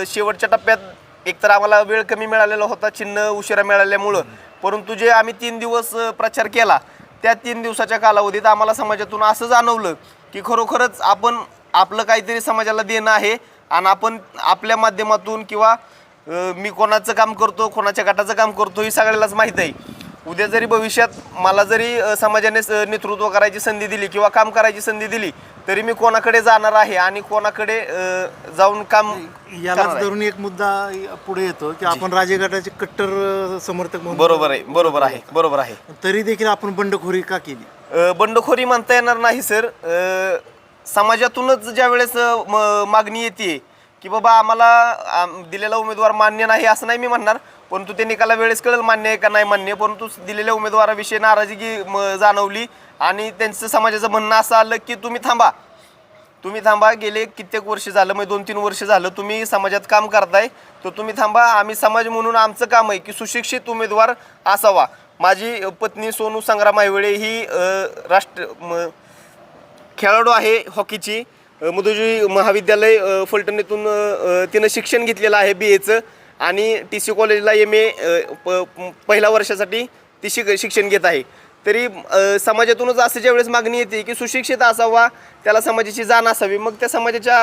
शेवटच्या टप्प्यात एकतर आम्हाला वेळ कमी मिळालेला होता, चिन्ह उशिरा मिळाल्यामुळं, परंतु जे आम्ही 3 दिवस प्रचार केला त्या 3 दिवसाच्या कालावधीत आम्हाला समाजातून असं जाणवलं की खरोखरच आपण आपलं काहीतरी समाजाला देणं आहे आणि आपण आपल्या माध्यमातून किंवा मी कोणाचं काम करतो, कोणाच्या गटाचं काम करतो हे सगळ्यालाच माहीत आहे. उद्या जरी भविष्यात मला जरी समाजाने नेतृत्व करायची संधी दिली किंवा काम करायची संधी दिली तरी मी कोणाकडे जाणार आहे आणि कोणाकडे जाऊन काम यालाच करणार आहे. धरून एक मुद्दा पुढे येतो की आपण राजे गटाचे कट्टर समर्थक म्हणून बरोबर आहे बरोबर आहे तरी देखील आपण बंडखोरी का केली? बंडखोरी म्हणता येणार नाही सर. समाजातूनच ज्या वेळेस मागणी येते की बाबा आम्हाला दिलेला उमेदवार मान्य नाही असं नाही मी म्हणणार, परंतु ते निकाला वेळेस कळेल मान्य आहे का नाही मान्य, परंतु दिलेल्या उमेदवाराविषयी नाराजगी जाणवली आणि त्यांचं समाजाचं म्हणणं असं आलं की तुम्ही थांबा गेले कित्येक वर्ष झालं, म्हणजे 2-3 वर्ष झालं तुम्ही समाजात काम करताय, तर तुम्ही थांबा, आम्ही समाज म्हणून आमचं काम आहे की सुशिक्षित उमेदवार असावा. माझी पत्नी सोनू संग्राम आयवळे ही खेळाडू आहे हॉकीची, मुदुजी महाविद्यालय फलटणीतून तिनं शिक्षण घेतलेलं आहे BAचं आणि TC कॉलेजला MA पहिल्या वर्षासाठी ती शिक्षण घेत आहे. तरी समाजातूनच असं ज्यावेळेस मागणी येते की सुशिक्षित असावा, त्याला समाजाची जाण असावी, मग त्या समाजाच्या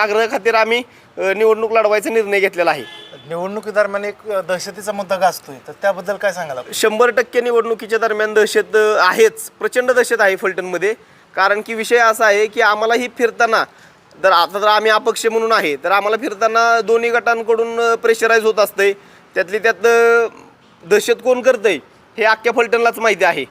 आग्रहाखातीर आम्ही निवडणूक लढवायचा निर्णय घेतलेला आहे. निवडणुकीदरम्यान एक दहशतीचा मुद्दा गाजतोय, तर त्याबद्दल काय सांगाल? 100% निवडणुकीच्या दरम्यान दहशत आहेच, प्रचंड दहशत आहे फलटणमध्ये. कारण की विषय असा आहे की आम्हालाही फिरताना तर आम्ही अपक्ष म्हणून आहे, तर आम्हाला फिरताना दोन्ही गटांकडून प्रेशराईज होत असते. त्यातली त्यात दहशत कोण करतंय हे अख्ख्या फलटणलाच माहिती आहे.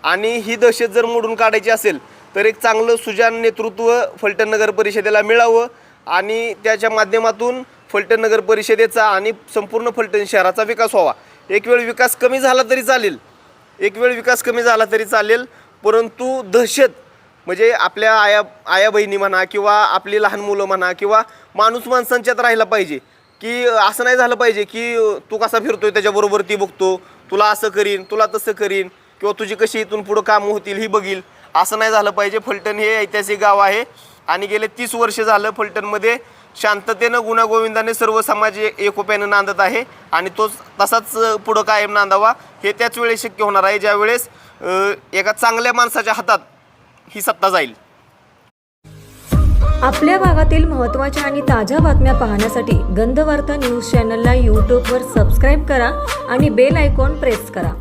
आणि ही दहशत जर मोडून काढायची असेल तर एक चांगलं सुजाण नेतृत्व फलटण नगर परिषदेला मिळावं आणि त्याच्या माध्यमातून फलटण नगर परिषदेचा आणि संपूर्ण फलटण शहराचा विकास व्हावा. एक वेळ विकास कमी झाला तरी चालेल, परंतु दहशत म्हणजे आपल्या आया बहिणी म्हणा किंवा आपली लहान मुलं म्हणा किंवा माणूस माणसांच्यात राहिला पाहिजे की असं नाही झालं पाहिजे की तू कसा फिरतोय त्याच्याबरोबर ती बघतो, तुला असं करीन तुला तसं करीन किंवा तुझी कशी इथून पुढं कामं होतील ही बघील, असं नाही झालं पाहिजे. फलटण हे ऐतिहासिक गाव आहे आणि गेले 30 वर्ष झालं फलटणमध्ये शांततेनं गुण्यागोविंदाने सर्व समाज एकोप्यानं नांदत आहे आणि तोच तसाच पुढं कायम नांदावा. हे त्याच वेळेस शक्य होणार आहे ज्यावेळेस एका चांगल्या माणसाच्या हातात ही सत्ता जाईल. आपल्या भागातील महत्त्वाच्या आणि ताज्या बातम्या पाहण्यासाठी गंधवार्ता न्यूज चॅनलला यूट्यूबवर सबस्क्राईब करा आणि बेल आयकॉन प्रेस करा.